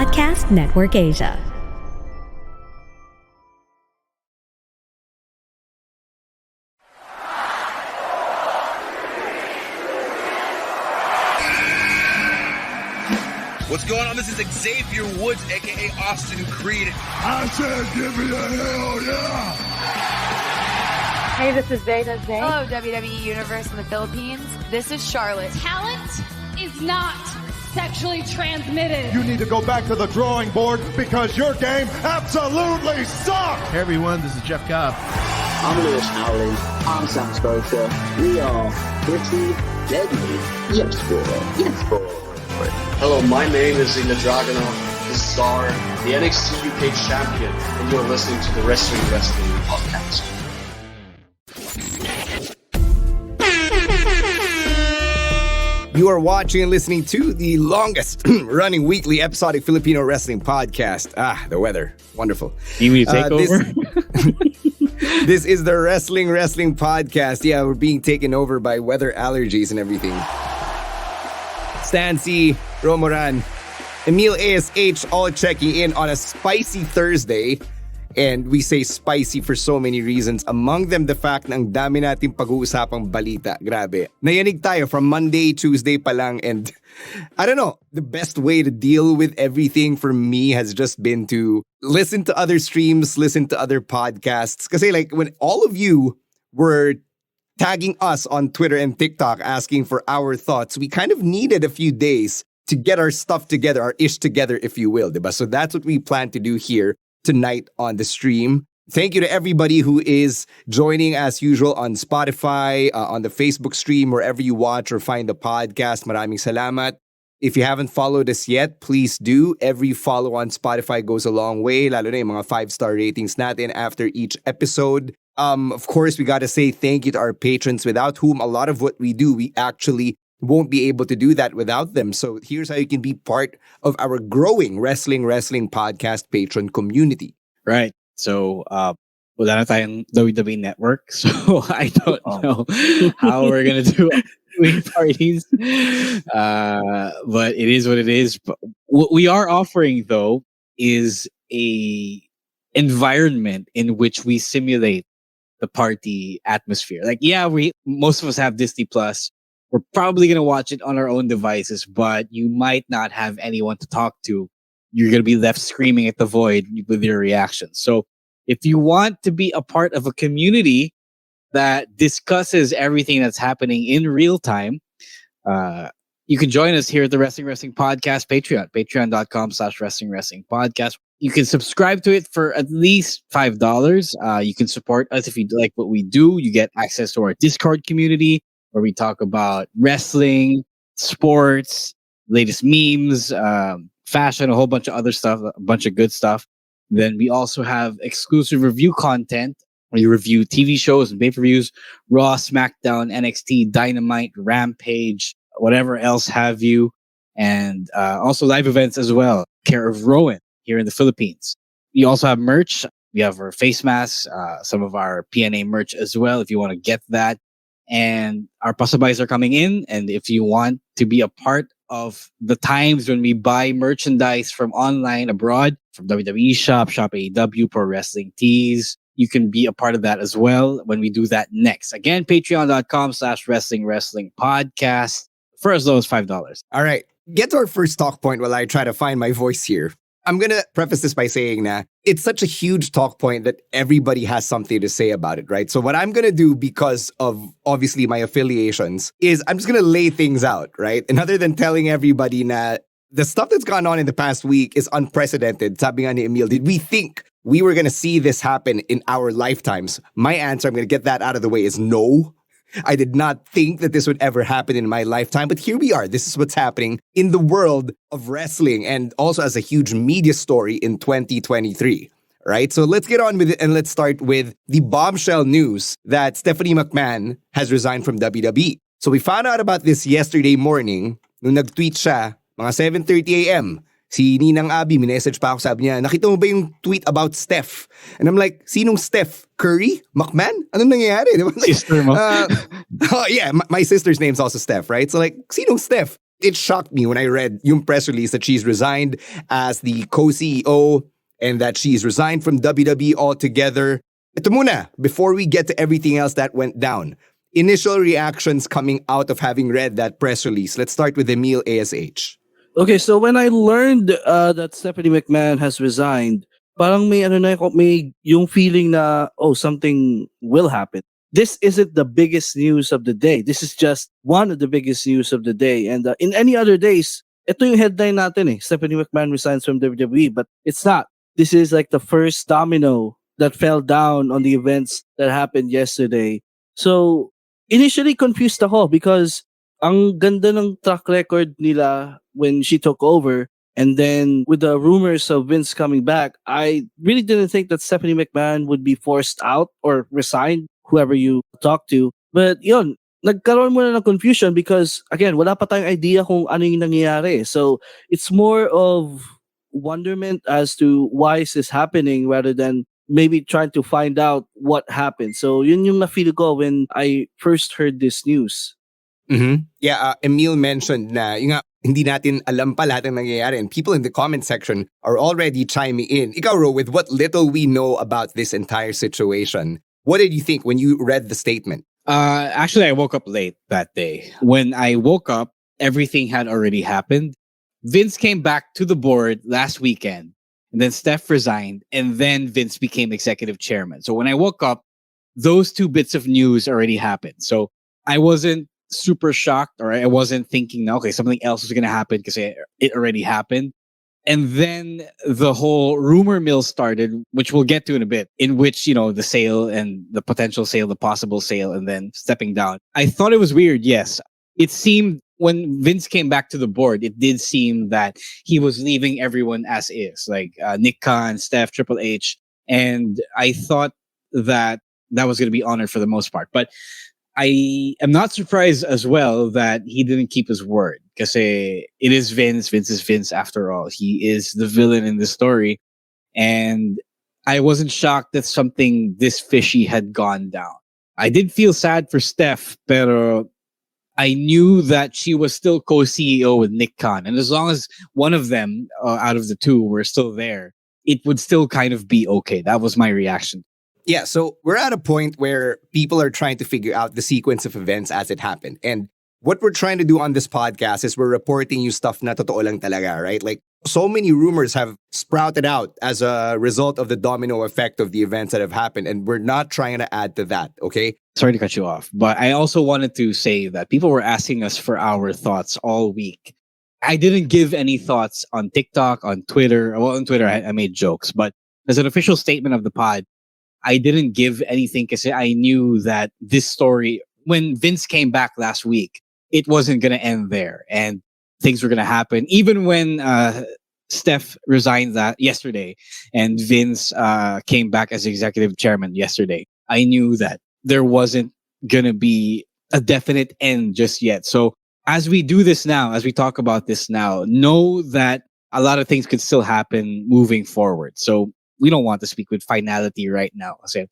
Podcast Network Asia. What's going on? This is Xavier Woods, a.k.a. Austin Creed. I said give me a hell yeah! Hey, this is Veda Zay. Hello, WWE Universe in the Philippines. This is Charlotte. Talent is not sexually transmitted. You need to go back to the drawing board because your game absolutely sucks! Hey everyone, this is Jeff Cobb. I'm Lewis Howley. I'm Sam Scotia. We are pretty deadly. Yes, boy. Yes, boy. Hello, my name is Ilya Dragunov, the star, the NXT UK champion, and you're listening to the Wrestling Podcast. You are watching and listening to the longest running weekly episodic Filipino wrestling podcast. The weather. Wonderful. You mean take over? This is the Wrestling Podcast. Yeah, we're being taken over by weather allergies and everything. Stancy, Romoran, Emile ASH all checking in on a spicy Thursday. And we say spicy for so many reasons. Among them, the fact na ang dami nating pag-uusapang balita. Grabe. Nayanig tayo from Monday, Tuesday pa lang. And I don't know, the best way to deal with everything for me has just been to listen to other streams, listen to other podcasts. Kasi like when all of you were tagging us on Twitter and TikTok asking for our thoughts, we kind of needed a few days to get our stuff together, our ish together, if you will. Diba? So that's what we plan to do here tonight on the stream. Thank you to everybody who is joining as usual on Spotify, on the Facebook stream, wherever you watch or find the podcast. Maraming salamat. If you haven't followed us yet, please do. Every follow on Spotify goes a long way, lalo na yung mga 5-star ratings natin after each episode. Of course, we got to say thank you to our patrons, without whom a lot of what we do, we actually won't be able to do that without them. So here's how you can be part of our growing wrestling podcast patron community. Right. So, wala na tayong WWE Network. So, I don't know how we're going to do viewing parties. But it is what it is. But what we are offering, though, is a environment in which we simulate the party atmosphere. Like, yeah, most of us have Disney Plus. We're probably going to watch it on our own devices, but you might not have anyone to talk to. You're going to be left screaming at the void with your reactions. So if you want to be a part of a community that discusses everything that's happening in real time, you can join us here at the Wrestling Podcast Patreon, patreon.com/Wrestling Podcast. You can subscribe to it for at least $5. You can support us if you like what we do. You get access to our Discord community where we talk about wrestling, sports, latest memes, fashion, a whole bunch of other stuff, a bunch of good stuff. Then we also have exclusive review content where you review TV shows and pay-per-views, Raw, SmackDown, NXT, Dynamite, Rampage, whatever else have you. And also live events as well, care of Rowan here in the Philippines. We also have merch. We have our face masks, some of our PNA merch as well, if you want to get that. And our pasabays are coming in. And if you want to be a part of the times when we buy merchandise from online abroad, from WWE Shop, Shop AEW, Pro Wrestling Tees, you can be a part of that as well when we do that next. Again, patreon.com/Wrestling Podcast for as low as $5. All right. Get to our first talk point while I try to find my voice here. I'm going to preface this by saying that it's such a huge talk point that everybody has something to say about it, right? So what I'm going to do, because of obviously my affiliations, is I'm just going to lay things out, right? And other than telling everybody that the stuff that's gone on in the past week is unprecedented, sabi nga ni Emile, did we think we were going to see this happen in our lifetimes? My answer, I'm going to get that out of the way, is no. I did not think that this would ever happen in my lifetime, but here we are. This is what's happening in the world of wrestling and also as a huge media story in 2023, right? So let's get on with it and let's start with the bombshell news that Stephanie McMahon has resigned from WWE. So we found out about this yesterday morning nung nag-tweet siya, mga 7:30 a.m. Si Ninang Abby, minessage pa ako, sabi niya, nakita mo ba yung tweet about Steph? And I'm like, sinong Steph? Curry? McMahon? Anong nangyayari? Like, sister mo? Yeah, my sister's name's also Steph, right? So like, sinong Steph? It shocked me when I read yung press release that she's resigned as the co-CEO and that she's resigned from WWE altogether. Ito muna, before we get to everything else that went down. Initial reactions coming out of having read that press release. Let's start with Emile ASH. Okay, so when I learned that Stephanie McMahon has resigned, parang may yung feeling na, oh, something will happen. This isn't the biggest news of the day. This is just one of the biggest news of the day. And in any other days, ito yung headline natin eh. Stephanie McMahon resigns from WWE, but it's not. This is like the first domino that fell down on the events that happened yesterday. So, initially confused ako because ang ganda ng track record nila when she took over. And then with the rumors of Vince coming back, I really didn't think that Stephanie McMahon would be forced out or resigned, whoever you talk to. But yun, nagkaroon muna ng confusion because, again, wala pa tayong idea kung ano yung nangyayari. So it's more of wonderment as to why is this happening rather than maybe trying to find out what happened. So yun yung na-feel ko when I first heard this news. Mm-hmm. Yeah, Emile mentioned na yung nga, hindi natin alam pa lahat ng nangyayari and people in the comment section are already chiming in. Ikaw, Ro, with what little we know about this entire situation, what did you think when you read the statement? Actually, I woke up late that day. When I woke up, everything had already happened. Vince came back to the board last weekend, and then Steph resigned, and then Vince became executive chairman. So when I woke up, those two bits of news already happened. So I wasn't super shocked, or I wasn't thinking, okay, something else is going to happen because it already happened. And then the whole rumor mill started, which we'll get to in a bit, in which, the sale and the potential sale, the possible sale, and then stepping down. I thought it was weird, yes. It seemed when Vince came back to the board, it did seem that he was leaving everyone as is, like Nick Khan, Steph, Triple H. And I thought that was going to be honored for the most part. But I am not surprised as well that he didn't keep his word because it is Vince. Vince is Vince after all. He is the villain in the story. And I wasn't shocked that something this fishy had gone down. I did feel sad for Steph, pero I knew that she was still co-CEO with Nick Khan. And as long as one of them out of the two were still there, it would still kind of be okay. That was my reaction. Yeah, so we're at a point where people are trying to figure out the sequence of events as it happened. And what we're trying to do on this podcast is we're reporting you stuff na totoo lang talaga, right? Like, so many rumors have sprouted out as a result of the domino effect of the events that have happened. And we're not trying to add to that, okay? Sorry to cut you off, but I also wanted to say that people were asking us for our thoughts all week. I didn't give any thoughts on TikTok, on Twitter. Well, on Twitter, I made jokes. But as an official statement of the pod, I didn't give anything because I knew that this story, when Vince came back last week, it wasn't going to end there and things were going to happen. Even when Steph resigned that yesterday and Vince came back as executive chairman yesterday, I knew that there wasn't going to be a definite end just yet. So as we do this now, as we talk about this now, know that a lot of things could still happen moving forward. So we don't want to speak with finality right now kasi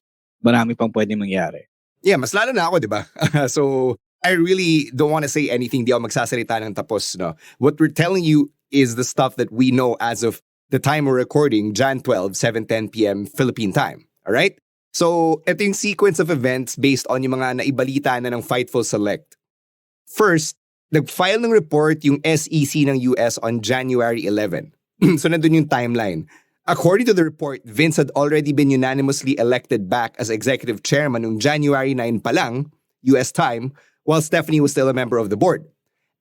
marami pang pwede mangyari. Yeah, mas lalo na ako, di ba? So I really don't want to say anything. Di ako magsasalita ng tapos, no? What we're telling you is the stuff that we know as of the time we're recording, Jan 12, 7:10 p.m. Philippine time. All right? So ito yung sequence of events based on yung mga naibalita na ng Fightful Select. First, nag-file ng report yung SEC ng US on January 11. So nandun yung timeline. According to the report, Vince had already been unanimously elected back as executive chairman on January 9 pa lang, US time, while Stephanie was still a member of the board.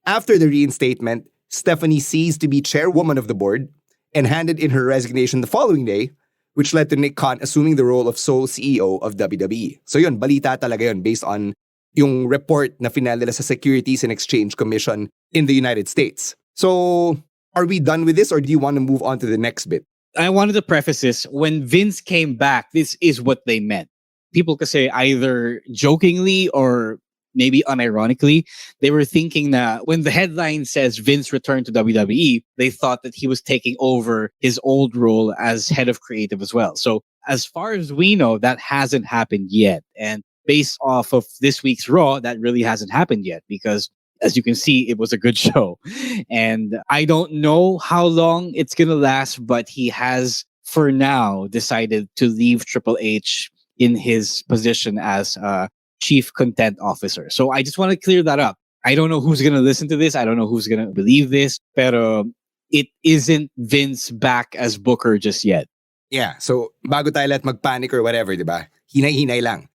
After the reinstatement, Stephanie ceased to be chairwoman of the board and handed in her resignation the following day, which led to Nick Khan assuming the role of sole CEO of WWE. So yun, balita talaga yun based on yung report na final nila sa Securities and Exchange Commission in the United States. So, are we done with this or do you want to move on to the next bit? I wanted to preface this. When Vince came back, this is what they meant. People could say either jokingly or maybe unironically, they were thinking that when the headline says Vince returned to WWE, they thought that he was taking over his old role as head of creative as well. So as far as we know, that hasn't happened yet. And based off of this week's Raw, that really hasn't happened yet because as you can see, it was a good show. And I don't know how long it's going to last, but he has, for now, decided to leave Triple H in his position as chief content officer. So I just want to clear that up. I don't know who's going to listen to this. I don't know who's going to believe this, pero it isn't Vince back as Booker just yet. Yeah, so bago tayo lahat magpanic or whatever, di ba? Hinay-hinay lang.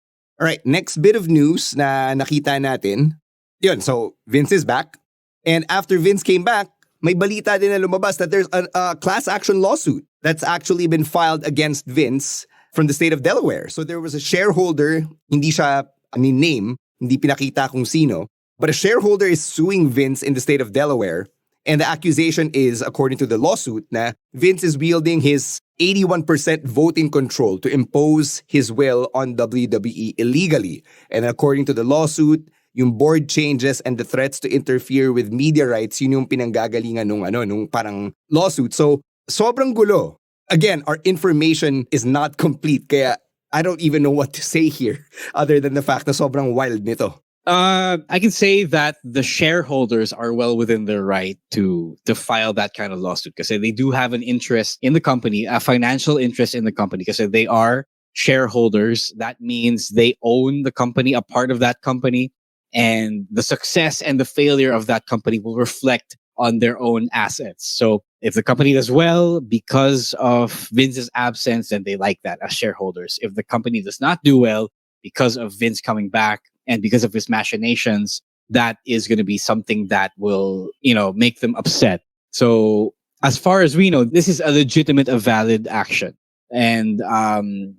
Alright, next bit of news na nakita natin. Yun, so Vince is back. And after Vince came back, may balita din na lumabas that there's a class action lawsuit that's actually been filed against Vince from the state of Delaware. So there was a shareholder, hindi siya name, hindi pinakita kung sino, but a shareholder is suing Vince in the state of Delaware. And the accusation is, according to the lawsuit, na Vince is wielding his 81% voting control to impose his will on WWE illegally. And according to the lawsuit, yung board changes and the threats to interfere with media rights, yun yung pinanggagalingan nung parang lawsuit. So, sobrang gulo. Again, our information is not complete, kaya I don't even know what to say here other than the fact na sobrang wild nito. I can say that the shareholders are well within their right to file that kind of lawsuit because they do have an interest in the company, a financial interest in the company because they are shareholders. That means they own the company, a part of that company, and the success and the failure of that company will reflect on their own assets. So if the company does well because of Vince's absence, then they like that as shareholders. If the company does not do well because of Vince coming back, and because of his machinations, that is going to be something that will, make them upset. So as far as we know, this is a legitimate, a valid action. And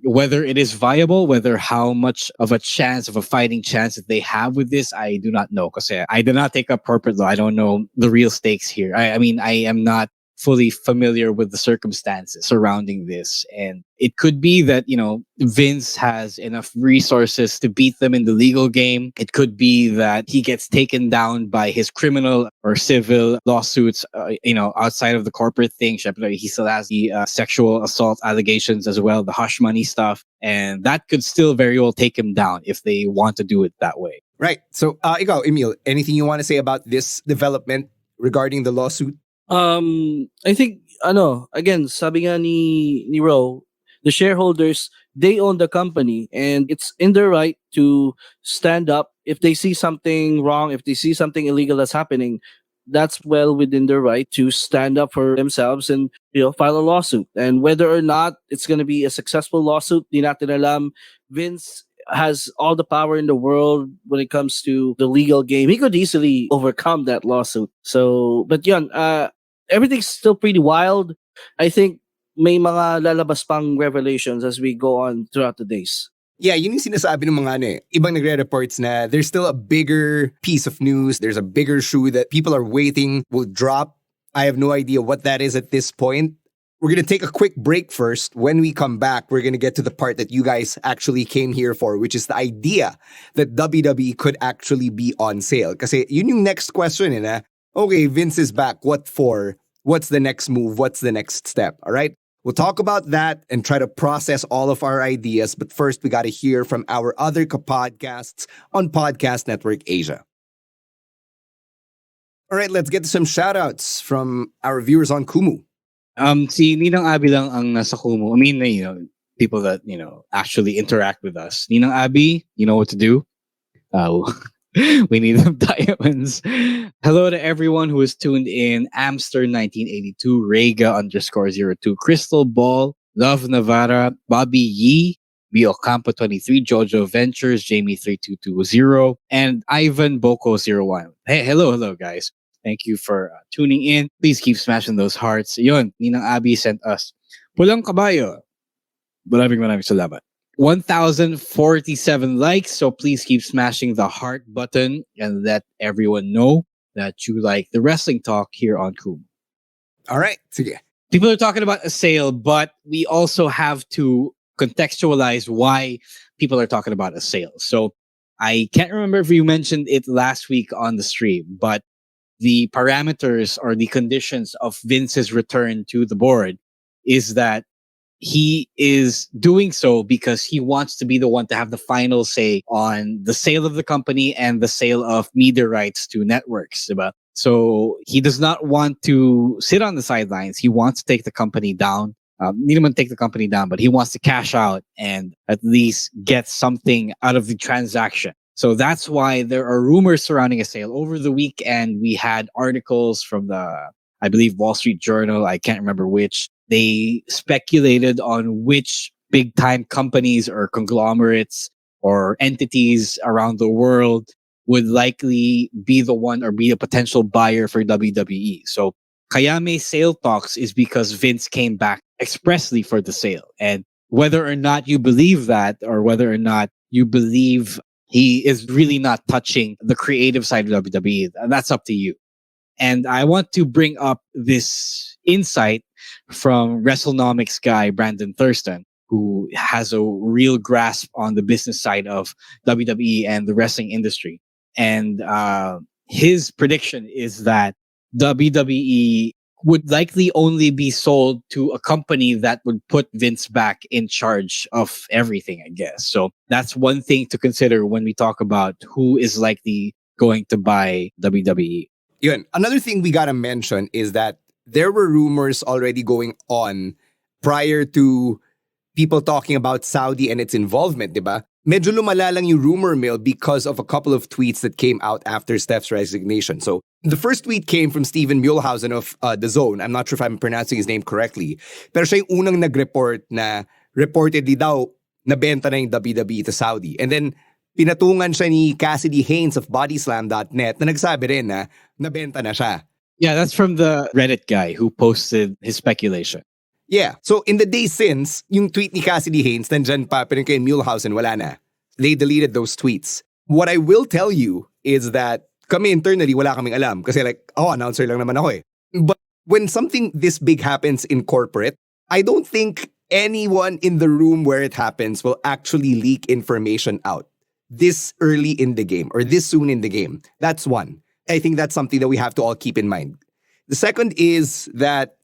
whether it is viable, whether how much of a chance, of a fighting chance that they have with this, I do not know. Because I did not take up corporate law. I don't know the real stakes here. I mean, I am not fully familiar with the circumstances surrounding this. And it could be that, Vince has enough resources to beat them in the legal game. It could be that he gets taken down by his criminal or civil lawsuits, outside of the corporate thing. He still has the sexual assault allegations as well, the hush money stuff. And that could still very well take him down if they want to do it that way. Right. So, ikaw, Emile, anything you want to say about this development regarding the lawsuit? I think again, sabi nga ni Ro, the shareholders, they own the company and it's in their right to stand up if they see something wrong, if they see something illegal that's happening. That's well within their right to stand up for themselves and file a lawsuit. And whether or not it's going to be a successful lawsuit, di natin alam. Vince has all the power in the world when it comes to the legal game. He could easily overcome that lawsuit. So, but yun, everything's still pretty wild. I think may mga lalabas pang revelations as we go on throughout the days. Yeah, yun yung sinasabi ng mga ibang nagre-reports na there's still a bigger piece of news. There's a bigger shoe that people are waiting will drop. I have no idea what that is at this point. We're going to take a quick break first. When we come back, we're going to get to the part that you guys actually came here for, which is the idea that WWE could actually be on sale. Kasi yun yung next question, okay, Vince is back. What for? What's the next move? What's the next step? All right? We'll talk about that and try to process all of our ideas. But first, we got to hear from our other podcasts on Podcast Network Asia. All right, let's get to some shout-outs from our viewers on Kumu. Si Ninang Abby lang ang nasa Kumu. I mean, people that, actually interact with us. Ninang Abby, you know what to do. We need them diamonds. Hello to everyone who is tuned in. Amster 1982, Rega _02, Crystal Ball, Love Navarra, Bobby Yee, B. Ocampo 23, Jojo Ventures, Jamie 3220, and Ivan Boko 01. Hey, hello guys. Thank you for tuning in. Please keep smashing those hearts. Yun, Ninang Abby sent us Pulang Kabayo. Maraming salamat. 1,047 likes, so please keep smashing the heart button and let everyone know that you like the wrestling talk here on Kumu. All right, sige. People are talking about a sale, but we also have to contextualize why people are talking about a sale. So I can't remember if you mentioned it last week on the stream, but the parameters or the conditions of Vince's return to the board is that he is doing so because he wants to be the one to have the final say on the sale of the company and the sale of media rights to networks. Diba? So he does not want to sit on the sidelines. He wants to take the company down. Hindi naman take the company down, but he wants to cash out and at least get something out of the transaction. So that's why there are rumors surrounding a sale. Over the weekend, we had articles from I believe, Wall Street Journal. I can't remember which. They speculated on which big time companies or conglomerates or entities around the world would likely be the one or be a potential buyer for WWE. So kaya may sale talks is because Vince came back expressly for the sale. And whether or not you believe that, or whether or not you believe he is really not touching the creative side of WWE, that's up to you. And I want to bring up this insight from WrestleNomics guy Brandon Thurston, who has a real grasp on the business side of WWE and the wrestling industry. And his prediction is that WWE would likely only be sold to a company that would put Vince back in charge of everything, I guess. So that's one thing to consider when we talk about who is likely going to buy WWE. Yun. Another thing we gotta mention is that there were rumors already going on prior to people talking about Saudi and its involvement, diba? Medyo lumala lang yung rumor mill because of a couple of tweets that came out after Steph's resignation. So the first tweet came from Steven Muehlhausen of The Zone. I'm not sure if I'm pronouncing his name correctly. Pero siya yung unang nag-report na reportedly daw nabenta na yung WWE to Saudi. And then pinatungan siya ni Cassidy Haynes of bodyslam.net na nagsabi rin na nabenta na siya. Yeah, that's from the Reddit guy who posted his speculation. Yeah. So in the days since, yung tweet ni Cassidy Haynes, nandyan pa, pero kay Muehlhausen, wala na. They deleted those tweets. What I will tell you is that kami internally, wala kaming alam. Kasi announcer lang naman ako eh. But when something this big happens in corporate, I don't think anyone in the room where it happens will actually leak information out this early in the game or this soon in the game. That's one. I think that's something that we have to all keep in mind. The second is that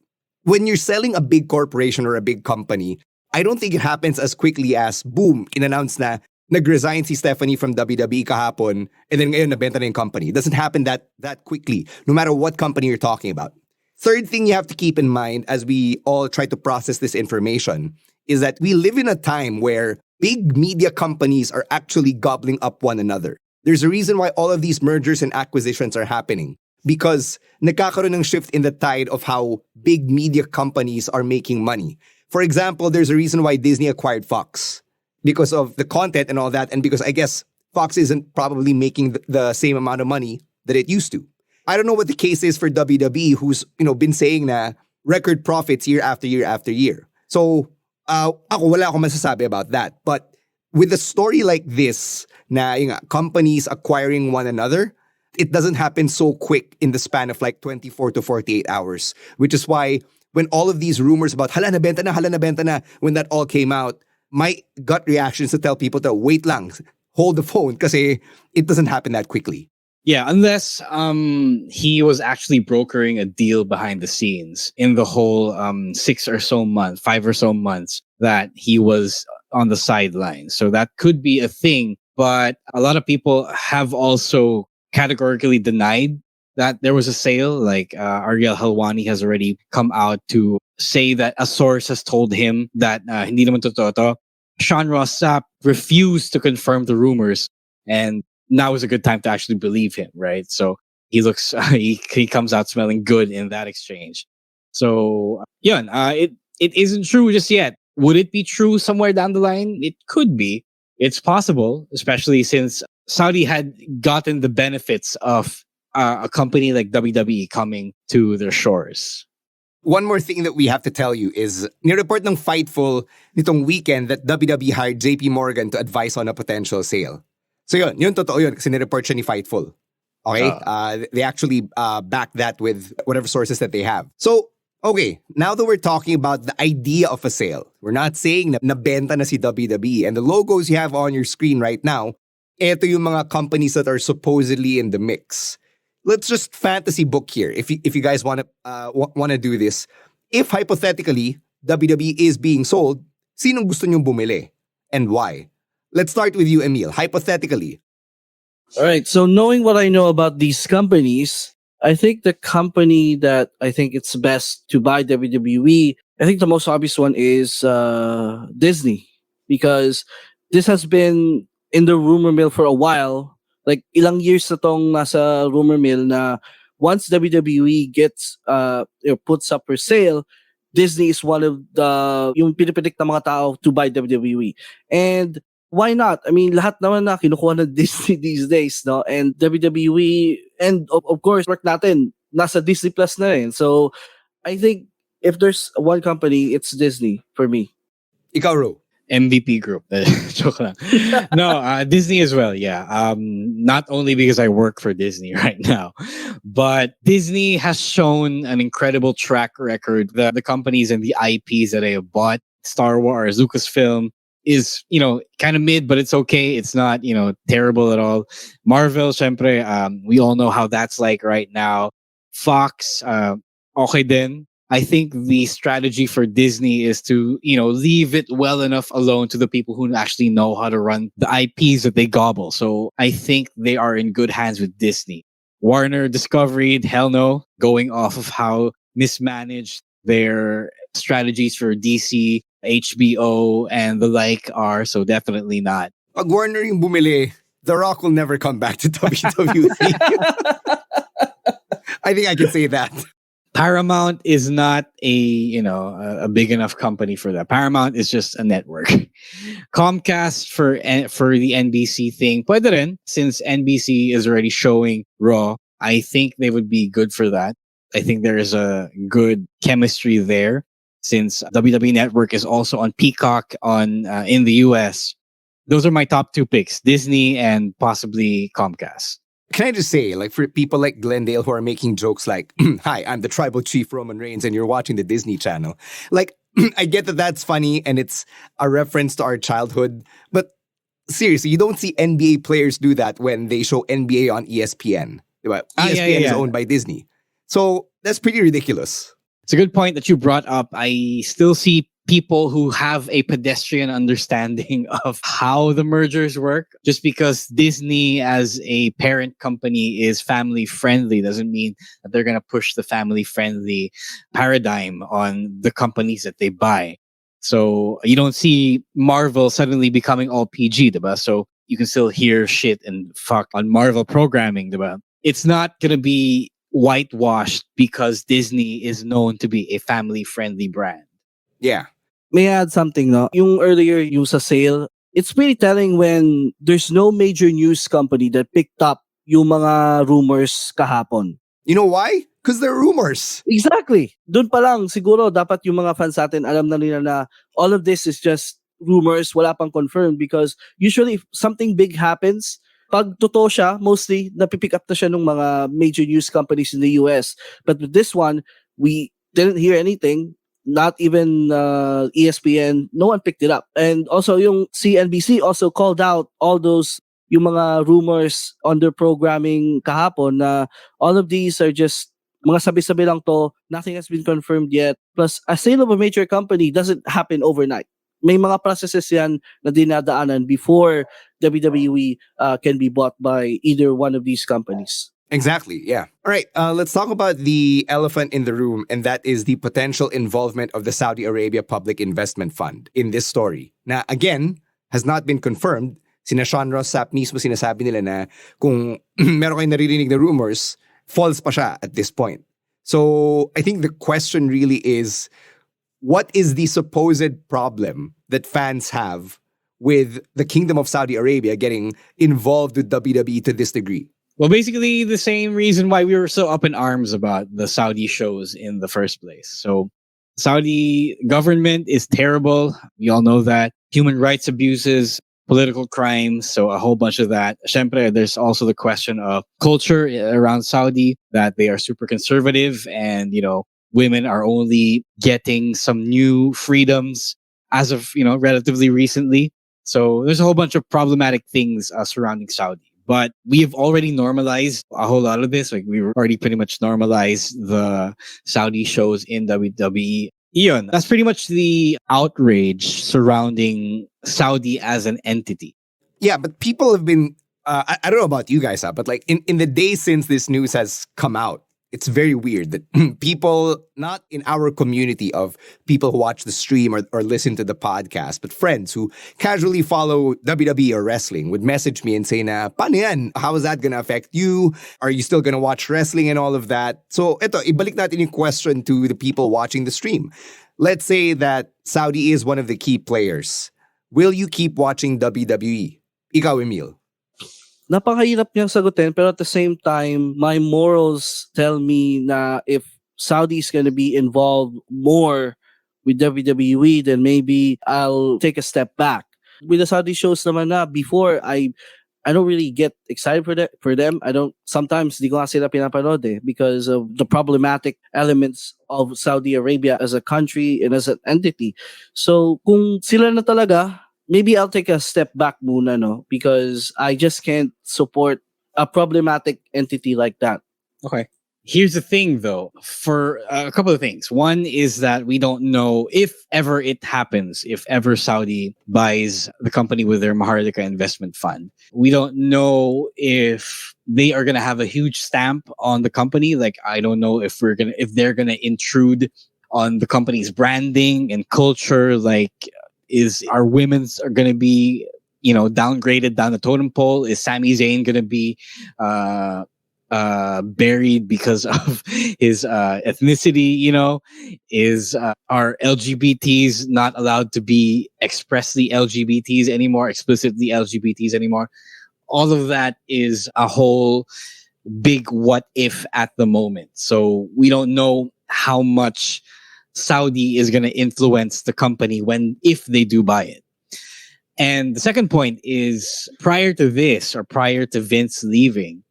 when you're selling a big corporation or a big company, I don't think it happens as quickly as, boom, in-announce na nag-resign si Stephanie from WWE kahapon and then ngayon nabenta na yung company. It doesn't happen that quickly, no matter what company you're talking about. Third thing you have to keep in mind as we all try to process this information is that we live in a time where big media companies are actually gobbling up one another. There's a reason why all of these mergers and acquisitions are happening. Because nagkakaroon ng shift in the tide of how big media companies are making money. For example, there's a reason why Disney acquired Fox. Because of the content and all that, and because I guess Fox isn't probably making the same amount of money that it used to. I don't know what the case is for WWE, who's been saying na record profits year after year after year. So, wala akong masasabi about that. But with a story like this, na yung companies acquiring one another, it doesn't happen so quick in the span of 24 to 48 hours. Which is why when all of these rumors about hala nabenta na, when that all came out, my gut reaction is to tell people to wait lang, hold the phone, kasi it doesn't happen that quickly. Yeah, unless he was actually brokering a deal behind the scenes in the whole 5 or so months that he was on the sidelines. So that could be a thing, but a lot of people have also categorically denied that there was a sale. Like Ariel Helwani has already come out to say that a source has told him that hindi naman totoo to. Sean Ross Sapp refused to confirm the rumors, and now is a good time to actually believe him, right? So he looks, he comes out smelling good in that exchange. So it isn't true just yet. Would it be true somewhere down the line? It could be. It's possible, especially since Saudi had gotten the benefits of a company like WWE coming to their shores. One more thing that we have to tell you is, nireport ng Fightful nitong weekend that WWE hired JP Morgan to advise on a potential sale. So yun totoo yun kasi nireport siya ni Fightful. Okay? They actually back that with whatever sources that they have. So, okay, now that we're talking about the idea of a sale, we're not saying na nabenta na si WWE. And the logos you have on your screen right now, eto yung mga companies that are supposedly in the mix. Let's just fantasy book here if you guys want to do this. If hypothetically WWE is being sold, sinong gusto nyong bumili? And why? Let's start with you, Emile. Hypothetically. All right. So knowing what I know about these companies, I think the company that I think it's best to buy WWE, I think the most obvious one is Disney, because this has been in the rumor mill for a while. Like ilang years na tong nasa rumor mill na once WWE gets puts up for sale, Disney is one of the yung pinipitik ng mga tao to buy WWE. And why not? I mean, lahat naman na kinukuha ng Disney these days, no? And WWE, and of course, work natin, nasa Disney Plus na rin. So, I think if there's one company, it's Disney for me. Ikaw, Ro. MVP group. Joke lang. No, Disney as well. Yeah. Not only because I work for Disney right now, but Disney has shown an incredible track record. The companies and the IPs that they have bought, Star Wars, Lucasfilm, is, kind of mid, but it's okay. It's not, terrible at all. Marvel, syempre, we all know how that's like right now. Fox, okay din. I think the strategy for Disney is to, leave it well enough alone to the people who actually know how to run the IPs that they gobble. So I think they are in good hands with Disney. Warner, Discovery, hell no, going off of how mismanaged their strategies for DC, HBO, and the like are. So definitely not. Pag Warner yung bumili, The Rock will never come back to WWE. I think I can say that. Paramount is not a big enough company for that. Paramount is just a network. Comcast for the NBC thing, pwede rin, since NBC is already showing Raw. I think they would be good for that. I think there is a good chemistry there, since WWE Network is also on Peacock in the US. Those are my top two picks: Disney and possibly Comcast. Can I just say, like, for people like Glendale who are making jokes like, hi, I'm the tribal chief Roman Reigns and you're watching the Disney Channel. Like, I get that that's funny and it's a reference to our childhood. But seriously, you don't see NBA players do that when they show NBA on ESPN. Right? ESPN is owned by Disney. So that's pretty ridiculous. It's a good point that you brought up. I still see people who have a pedestrian understanding of how the mergers work. Just because Disney as a parent company is family friendly doesn't mean that they're going to push the family friendly paradigm on the companies that they buy. So you don't see Marvel suddenly becoming all PG, diba? So you can still hear shit and fuck on Marvel programming, diba? It's not going to be whitewashed because Disney is known to be a family friendly brand. Yeah. May I add something, no? Yung earlier, yung sa sale, it's pretty telling when there's no major news company that picked up yung mga rumors kahapon. You know why? Because they're rumors. Exactly. Doon pa lang, siguro, dapat yung mga fans natin, alam na nila na all of this is just rumors, wala pang confirmed, because usually if something big happens, pag totoo siya, mostly, napipick up na siya ng mga major news companies in the US. But with this one, we didn't hear anything. Not even ESPN, no one picked it up. And also yung CNBC also called out all those yung mga rumors on their programming kahapon na all of these are just mga sabi-sabi lang to, nothing has been confirmed yet. Plus, a sale of a major company doesn't happen overnight. May mga processes yan na dinadaanan before WWE can be bought by either one of these companies. Exactly, yeah. All right, let's talk about the elephant in the room, and that is the potential involvement of the Saudi Arabia Public Investment Fund in this story. Now, again, has not been confirmed. Sina Sean Ross Sapp mismo sinasabi nila na kung meron kayong naririnig na rumors, false pa siya at this point. So, I think the question really is, what is the supposed problem that fans have with the Kingdom of Saudi Arabia getting involved with WWE to this degree? Well, basically the same reason why we were so up in arms about the Saudi shows in the first place. So Saudi government is terrible. We all know that. Human rights abuses, political crimes, so a whole bunch of that. Syempre, there's also the question of culture around Saudi, that they are super conservative and, women are only getting some new freedoms as of, relatively recently. So there's a whole bunch of problematic things surrounding Saudi. But we have already normalized a whole lot of this. Like, we've already pretty much normalized the Saudi shows in WWE. Iyon, that's pretty much the outrage surrounding Saudi as an entity. Yeah, but people have been, I don't know about you guys, but like in the days since this news has come out, it's very weird that people, not in our community of people who watch the stream or listen to the podcast, but friends who casually follow WWE or wrestling would message me and say na, paano yan? How is that gonna affect you? Are you still gonna watch wrestling and all of that? So ito, ibalik natin yung question to the people watching the stream. Let's say that Saudi is one of the key players. Will you keep watching WWE? Ikaw, Emile. Napakahirap niyang sagutin, pero at the same time, my morals tell me na if Saudi is gonna be involved more with WWE, then maybe I'll take a step back. With the Saudi shows naman na before, I don't really get excited for them. I don't, sometimes di ko nga sila pinapanood because of the problematic elements of Saudi Arabia as a country and as an entity. So kung sila na talaga, maybe I'll take a step back muna, no? Because I just can't support a problematic entity like that. Okay. Here's the thing, though, for a couple of things. One is that we don't know if ever it happens, if ever Saudi buys the company with their Maharlika investment fund. We don't know if they are going to have a huge stamp on the company. Like, I don't know if they're going to intrude on the company's branding and culture. Like, our women's are going to be, downgraded down the totem pole? Is Sami Zayn going to be, buried because of his ethnicity? Are LGBTs not allowed to be expressly LGBTs anymore, explicitly LGBTs anymore? All of that is a whole big what if at the moment. So we don't know how much Saudi is going to influence the company if they do buy it. And the second point is, prior to this, or prior to Vince leaving,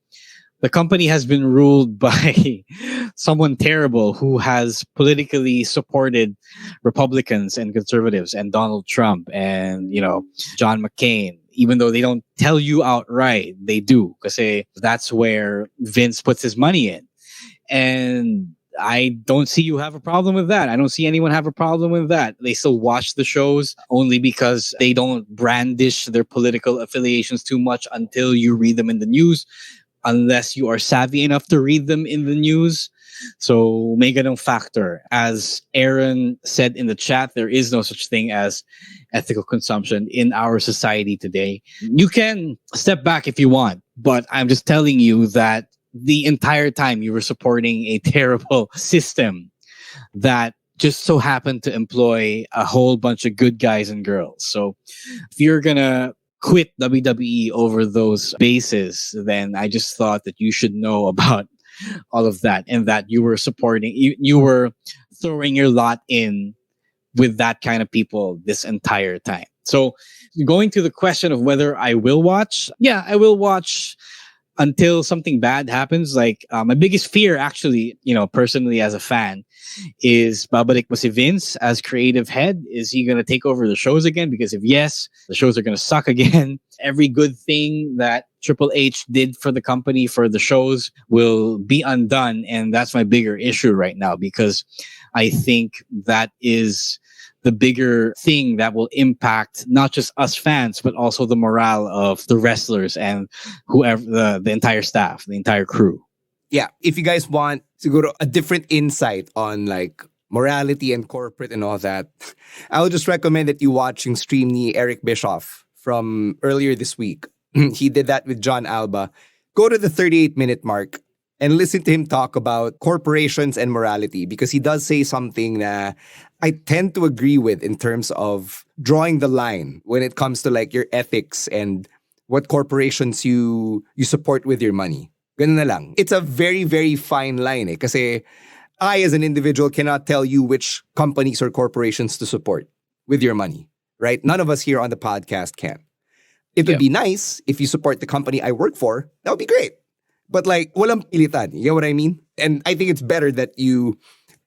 the company has been ruled by someone terrible who has politically supported Republicans and conservatives and Donald Trump and, John McCain. Even though they don't tell you outright, they do, because that's where Vince puts his money in. And I don't see you have a problem with that. I don't see anyone have a problem with that. They still watch the shows only because they don't brandish their political affiliations too much until you read them in the news, unless you are savvy enough to read them in the news. So may ganong factor. As Aaron said in the chat, there is no such thing as ethical consumption in our society today. You can step back if you want, but I'm just telling you that the entire time you were supporting a terrible system that just so happened to employ a whole bunch of good guys and girls. So if you're going to quit WWE over those bases, then I just thought that you should know about all of that, and that you were supporting, you were throwing your lot in with that kind of people this entire time. So going to the question of whether I will watch, yeah, I will watch until something bad happens. Like, my biggest fear, actually, personally as a fan, is babalik mo si Vince as creative head. Is he going to take over the shows again? Because if yes, the shows are going to suck again. Every good thing that Triple H did for the company, for the shows, will be undone. And that's my bigger issue right now, because I think that is the bigger thing that will impact not just us fans, but also the morale of the wrestlers and whoever, the entire staff, the entire crew. Yeah, if you guys want to go to a different insight on like morality and corporate and all that, I would just recommend that you watching stream ni Eric Bischoff from earlier this week. He did that with John Alba. Go to the 38-minute mark and listen to him talk about corporations and morality, because he does say something that I tend to agree with in terms of drawing the line when it comes to like your ethics and what corporations you support with your money. Ganun na lang. It's a very, very fine line kasi I as an individual cannot tell you which companies or corporations to support with your money, right? None of us here on the podcast can. It would be nice if you support the company I work for. That would be great. But like, walang pilitan. You know what I mean? And I think it's better that you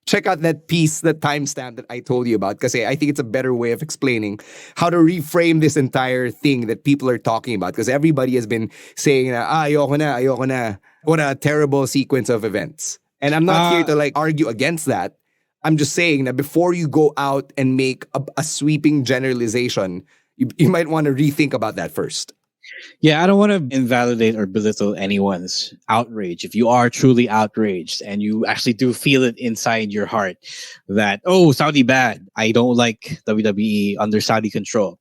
check out that piece, that timestamp that I told you about, because I think it's a better way of explaining how to reframe this entire thing that people are talking about. Because everybody has been saying, ayoko na. What a terrible sequence of events. And I'm not here to like argue against that. I'm just saying that before you go out and make a sweeping generalization, you might want to rethink about that first. Yeah, I don't want to invalidate or belittle anyone's outrage. If you are truly outraged and you actually do feel it inside your heart that, oh, Saudi bad, I don't like WWE under Saudi control,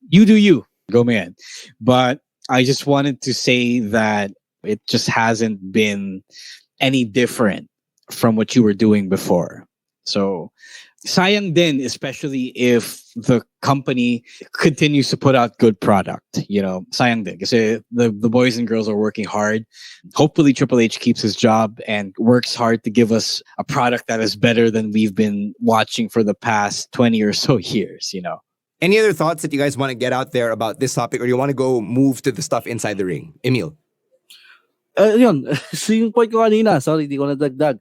you do you. Go man. But I just wanted to say that it just hasn't been any different from what you were doing before. So sayang din, especially if the company continues to put out good product. You know, sayang din. Kasi the boys and girls are working hard. Hopefully Triple H keeps his job and works hard to give us a product that is better than we've been watching for the past 20 or so years, you know. Any other thoughts that you guys want to get out there about this topic, or you want to go move to the stuff inside the ring? Emile? Yun, so yung point ko kanina, sorry, di ko nadagdag.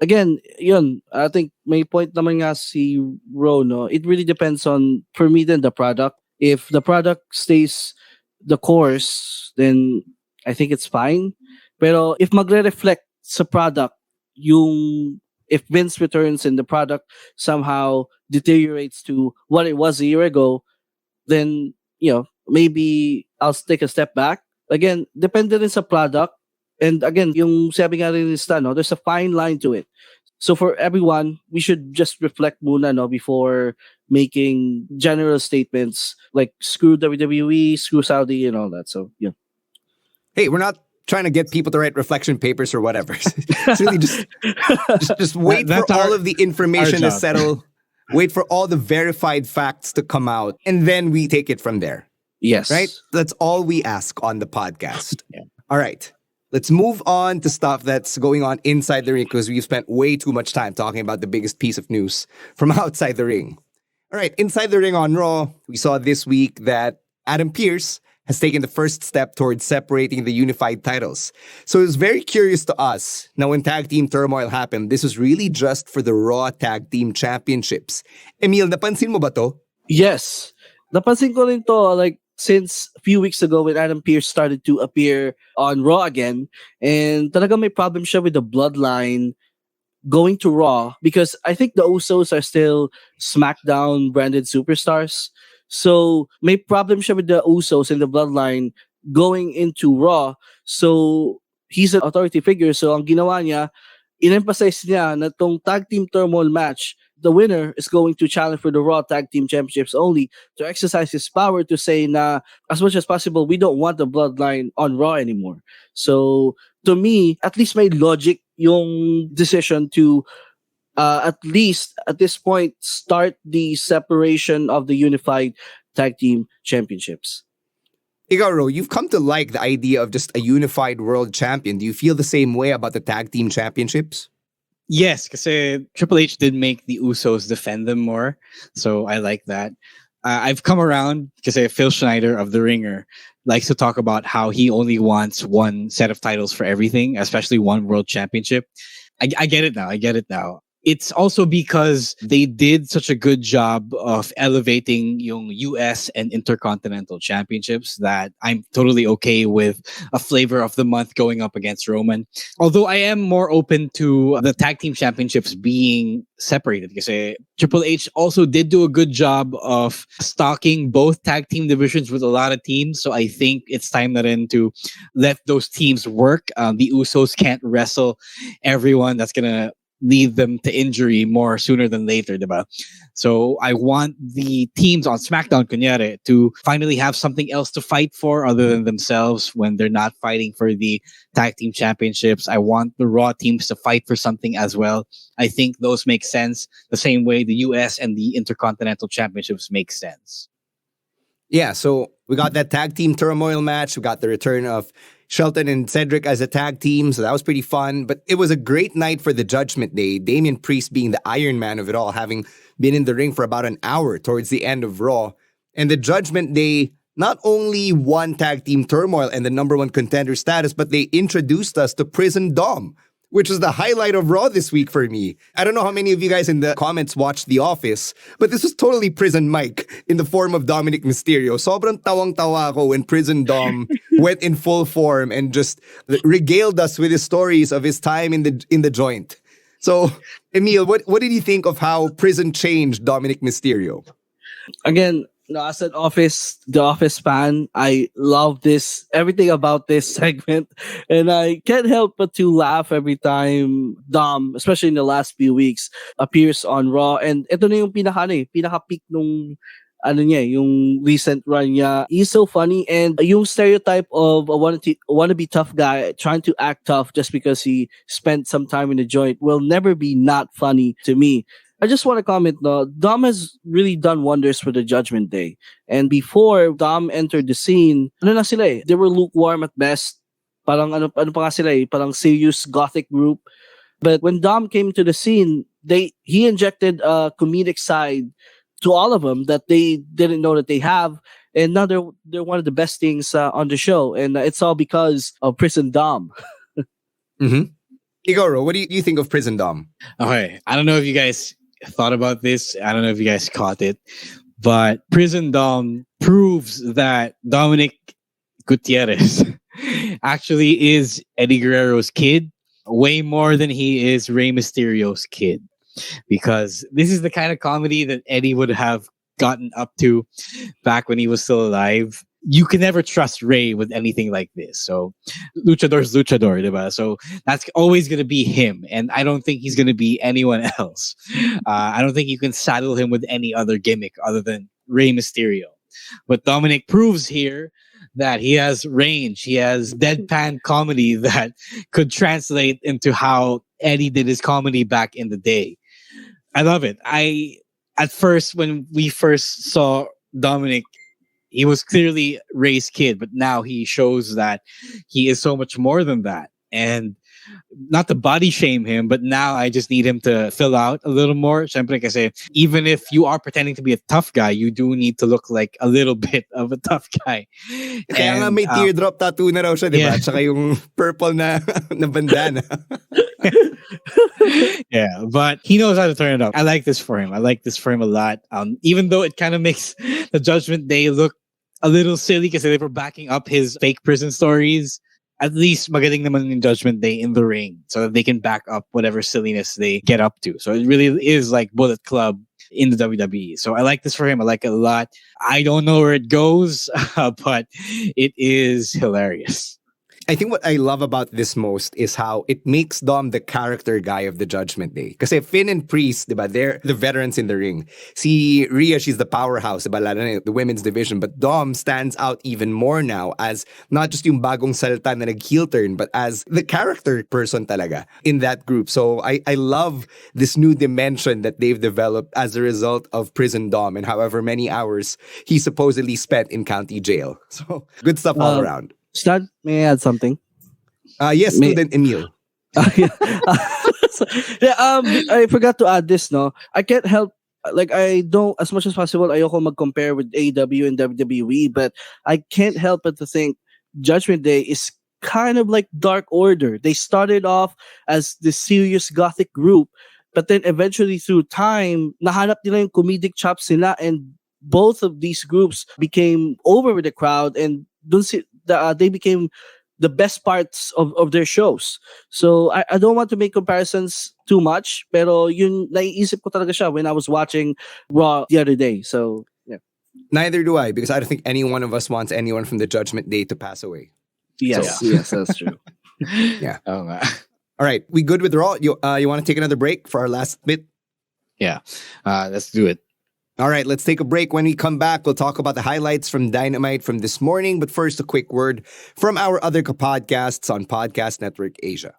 Again, yun, I think may point naman nga si Ro, no? It really depends on, for me then, the product. If the product stays the course, then I think it's fine. Pero if magre-reflect sa product, if Vince returns and the product somehow deteriorates to what it was a year ago, then, maybe I'll take a step back. Again, depende rin sa product. And again, yung sabi nga rin ni Stan, no, there's a fine line to it. So for everyone, we should just reflect muna, no, before making general statements like screw WWE, screw Saudi, and all that. So, yeah. Hey, we're not trying to get people to write reflection papers or whatever. It's really just wait for all of the information to settle. Wait for all the verified facts to come out, and then we take it from there. Yes. Right? That's all we ask on the podcast. Yeah. All right. Let's move on to stuff that's going on inside the ring, because we've spent way too much time talking about the biggest piece of news from outside the ring. All right. Inside the ring on Raw, we saw this week that Adam Pearce has taken the first step towards separating the unified titles. So it was very curious to us. Now, when Tag Team Turmoil happened, this was really just for the Raw Tag Team Championships. Emile, napansin mo ba to? Yes. Napansin ko rin to, like, since a few weeks ago when Adam Pearce started to appear on Raw again, and talaga may problem siya with the bloodline going to Raw, because I think the Usos are still SmackDown branded superstars. So may problem siya with the Usos and the bloodline going into Raw. So he's an authority figure. So ang ginawa niya, in-emphasize niya na tong Tag Team Turmoil match, the winner is going to challenge for the Raw Tag Team Championships only, to exercise his power to say na as much as possible, we don't want the bloodline on Raw anymore. So to me, at least may logic yung decision to at least at this point start the separation of the unified Tag Team Championships. Ikaw, Ro, you've come to like the idea of just a unified world champion. Do you feel the same way about the Tag Team Championships? Yes, because Triple H did make the Usos defend them more. So I like that. I've come around because Phil Schneider of The Ringer likes to talk about how he only wants one set of titles for everything, especially one world championship. I get it now. It's also because they did such a good job of elevating yung US and Intercontinental Championships that I'm totally okay with a flavor of the month going up against Roman. Although I am more open to the Tag Team Championships being separated, because Triple H also did do a good job of stocking both tag team divisions with a lot of teams. So I think it's time na rin to let those teams work. The Usos can't wrestle everyone. That's going to lead them to injury more sooner than later, diba? So I want the teams on SmackDown, kunyari, to finally have something else to fight for other than themselves when they're not fighting for the Tag Team Championships. I want the Raw teams to fight for something as well. I think those make sense the same way the US and the Intercontinental Championships make sense. Yeah, so we got that Tag Team Turmoil match. We got the return of Shelton and Cedric as a tag team, so that was pretty fun. But it was a great night for the Judgment Day. Damian Priest being the Iron Man of it all, having been in the ring for about an hour towards the end of Raw. And the Judgment Day not only won Tag Team Turmoil and the number one contender status, but they introduced us to Prison Dom, which is the highlight of Raw this week for me. I don't know how many of you guys in the comments watched The Office, but this was totally Prison Mike in the form of Dominic Mysterio. Sobrang tawang-tawa ako when Prison Dom went in full form and just regaled us with his stories of his time in the joint. So Emile, what did you think of how Prison changed Dominic Mysterio? Again, no, as an The Office fan, I love everything about this segment, and I can't help but to laugh every time Dom, especially in the last few weeks, appears on Raw. And ito na yung pinaka-peak nung yung recent run niya. He's so funny, and yung stereotype of a wannabe tough guy trying to act tough just because he spent some time in the joint will never be not funny to me. I just want to comment, no, Dom has really done wonders for the Judgment Day. And before Dom entered the scene, they were lukewarm at best. Parang ano pa nga sila parang serious gothic group. But when Dom came to the scene, he injected a comedic side to all of them that they didn't know that they have. And now they're one of the best things on the show. And it's all because of Prison Dom. Mm-hmm. Igoro, what do you think of Prison Dom? Okay, I don't know if you guys thought about this. I don't know if you guys caught it. But Prison Dom proves that Dominic Gutierrez actually is Eddie Guerrero's kid way more than he is Rey Mysterio's kid. Because this is the kind of comedy that Eddie would have gotten up to back when he was still alive. You can never trust Rey with anything like this. So, luchador's luchador, diba? So, that's always going to be him. And I don't think he's going to be anyone else. I don't think you can saddle him with any other gimmick other than Rey Mysterio. But Dominic proves here that he has range. He has deadpan comedy that could translate into how Eddie did his comedy back in the day. I love it. At first, when we first saw Dominic, he was clearly Ray's kid, but now he shows that he is so much more than that. And not to body shame him, but now I just need him to fill out a little more. Siyempre kasi, even if you are pretending to be a tough guy, you do need to look like a little bit of a tough guy. Kaya nga may teardrop tattoo na raw siya, di ba? Yeah. Tsaka yung purple na bandana. Yeah, but he knows how to turn it up. I like this for him. I like this for him a lot. Even though it kind of makes the Judgment Day look a little silly because they were backing up his fake prison stories. At least magaling naman in Judgment Day in the ring so that they can back up whatever silliness they get up to. So it really is like Bullet Club in the WWE. So I like this for him. I like it a lot. I don't know where it goes, but it is hilarious. I think what I love about this most is how it makes Dom the character guy of the Judgment Day. Kasi Finn and Priest, diba, they're the veterans in the ring. Si Rhea, she's the powerhouse, diba, lalo na the women's division. But Dom stands out even more now as not just yung bagong salta na nag-heel turn, but as the character person talaga in that group. So I love this new dimension that they've developed as a result of Prison Dom and however many hours he supposedly spent in county jail. So good stuff all around. Stud, may I add something? Yes, student Emile. I forgot to add this, no? I can't help, I don't, as much as possible, ayoko mag-compare with AEW and WWE, but I can't help but to think Judgment Day is kind of like Dark Order. They started off as this serious gothic group, but then eventually through time, nahanap nila yung comedic chops nila, and both of these groups became over with the crowd, and they became the best parts of their shows. So I don't want to make comparisons too much, pero yun naiisip ko talaga siya when I was watching Raw the other day. So yeah. Neither do I, because I don't think any one of us wants anyone from the Judgment Day to pass away. Yes, yes, that's true. Yeah. Oh, man. All right, we good with Raw? You want to take another break for our last bit? Yeah, let's do it. All right, let's take a break. When we come back, we'll talk about the highlights from Dynamite from this morning. But first, a quick word from our other podcasts on Podcast Network Asia.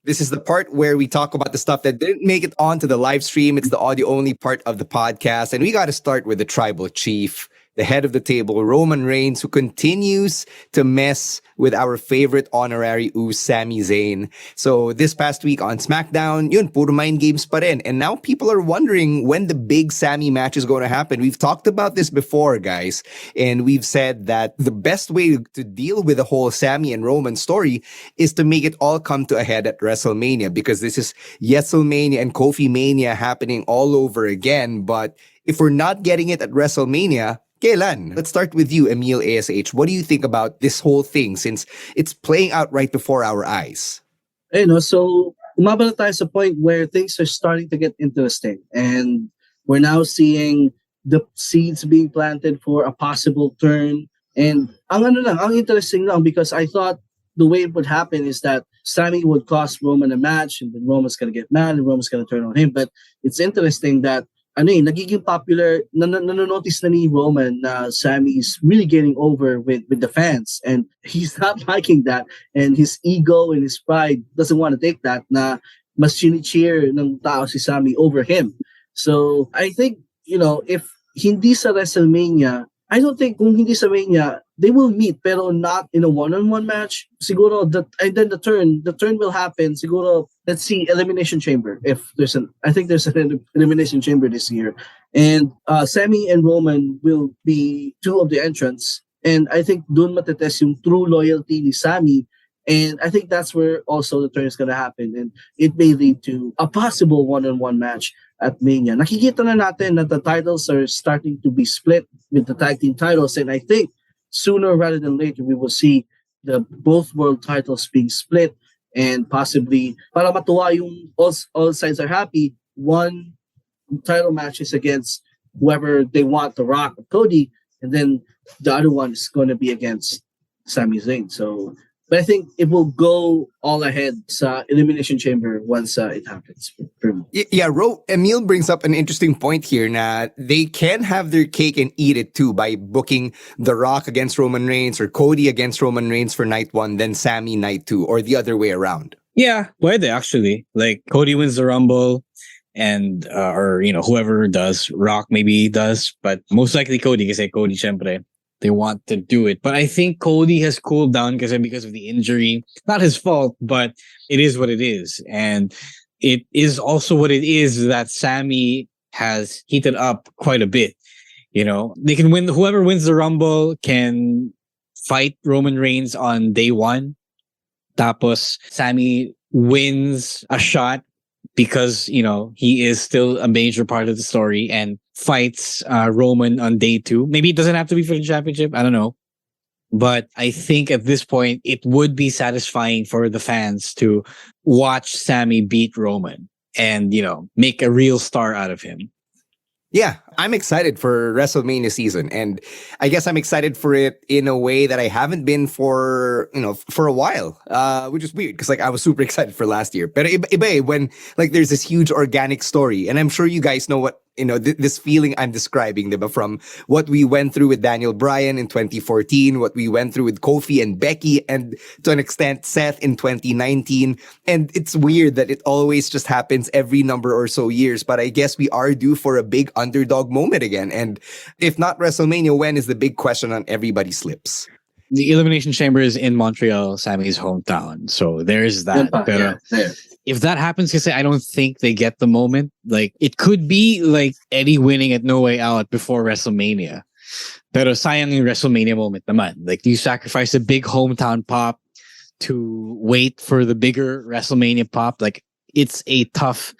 This is the part where we talk about the stuff that didn't make it onto the live stream. It's the audio-only part of the podcast. And we got to start with the Tribal Chief, the head of the table, Roman Reigns, who continues to mess with our favorite honorary ooze, Sami Zayn. So this past week on SmackDown, yun, puro mind games pa rin. And now people are wondering when the big Sami match is going to happen. We've talked about this before, guys. And we've said that the best way to deal with the whole Sami and Roman story is to make it all come to a head at WrestleMania, because this is Yeselmania and Kofi Mania happening all over again. But if we're not getting it at WrestleMania, kailan? Let's start with you, Emile ASH. What do you think about this whole thing since it's playing out right before our eyes? So umabot na tayo sa point where things are starting to get interesting. And we're now seeing the seeds being planted for a possible turn. And ang interesting lang, because I thought the way it would happen is that Sammy would cost Roman a match, and then Roman's gonna get mad, and Roman's gonna turn on him. But it's interesting that nagiging popular, nanonotice na ni Roman na Sammy's really getting over with the fans, and he's not liking that, and his ego and his pride doesn't want to take that, na mas cheer ng tao si Sammy over him. So I think, if hindi sa WrestleMania, I don't think kung hindi sa Mania, they will meet pero not in a one-on-one match. Siguro and then the turn will happen. Siguro, let's see, Elimination Chamber. I think there's an Elimination Chamber this year, and Sammy and Roman will be two of the entrants, and I think dun matetest yung true loyalty ni Sammy, and I think that's where also the turn is gonna happen, and it may lead to a possible one-on-one match at Mania. Nakikita na natin that the titles are starting to be split with the tag team titles, and I think sooner rather than later we will see the both world titles being split, and possibly para matuwa yung all sides are happy, one title match is against whoever they want, The Rock or Cody, and then the other one is going to be against Sami Zayn. So but I think it will go all ahead sa Elimination Chamber once it happens. Yeah, Emile brings up an interesting point here na they can have their cake and eat it too by booking The Rock against Roman Reigns or Cody against Roman Reigns for night 1, then Sammy night 2, or the other way around. Yeah, pwede actually. Like Cody wins the Rumble, and or whoever does, Rock maybe does, but most likely Cody, kasi Cody syempre they want to do it. But I think Cody has cooled down because of the injury. Not his fault, but it is what it is. And it is also what it is that Sammy has heated up quite a bit. They can win. Whoever wins the Rumble can fight Roman Reigns on day 1. Tapos Sammy wins a shot because, he is still a major part of the story and fights Roman on day 2. Maybe it doesn't have to be for the championship. I don't know. But I think at this point, it would be satisfying for the fans to watch Sammy beat Roman and, make a real star out of him. Yeah, I'm excited for WrestleMania season, and I guess I'm excited for it in a way that I haven't been for a while, which is weird because I was super excited for last year. But iba when there's this huge organic story, and I'm sure you guys know what this feeling I'm describing, diba? From what we went through with Daniel Bryan in 2014, what we went through with Kofi and Becky, and to an extent Seth in 2019. And it's weird that it always just happens every number or so years, but I guess we are due for a big underdog moment again. And if not WrestleMania, when is the big question on everybody's lips? The Elimination Chamber is in Montreal, Sammy's hometown. So there's that. If that happens, because I don't think they get the moment. It could be like Eddie winning at No Way Out before WrestleMania. Pero sayang yung WrestleMania moment naman. You sacrifice a big hometown pop to wait for the bigger WrestleMania pop. It's a tough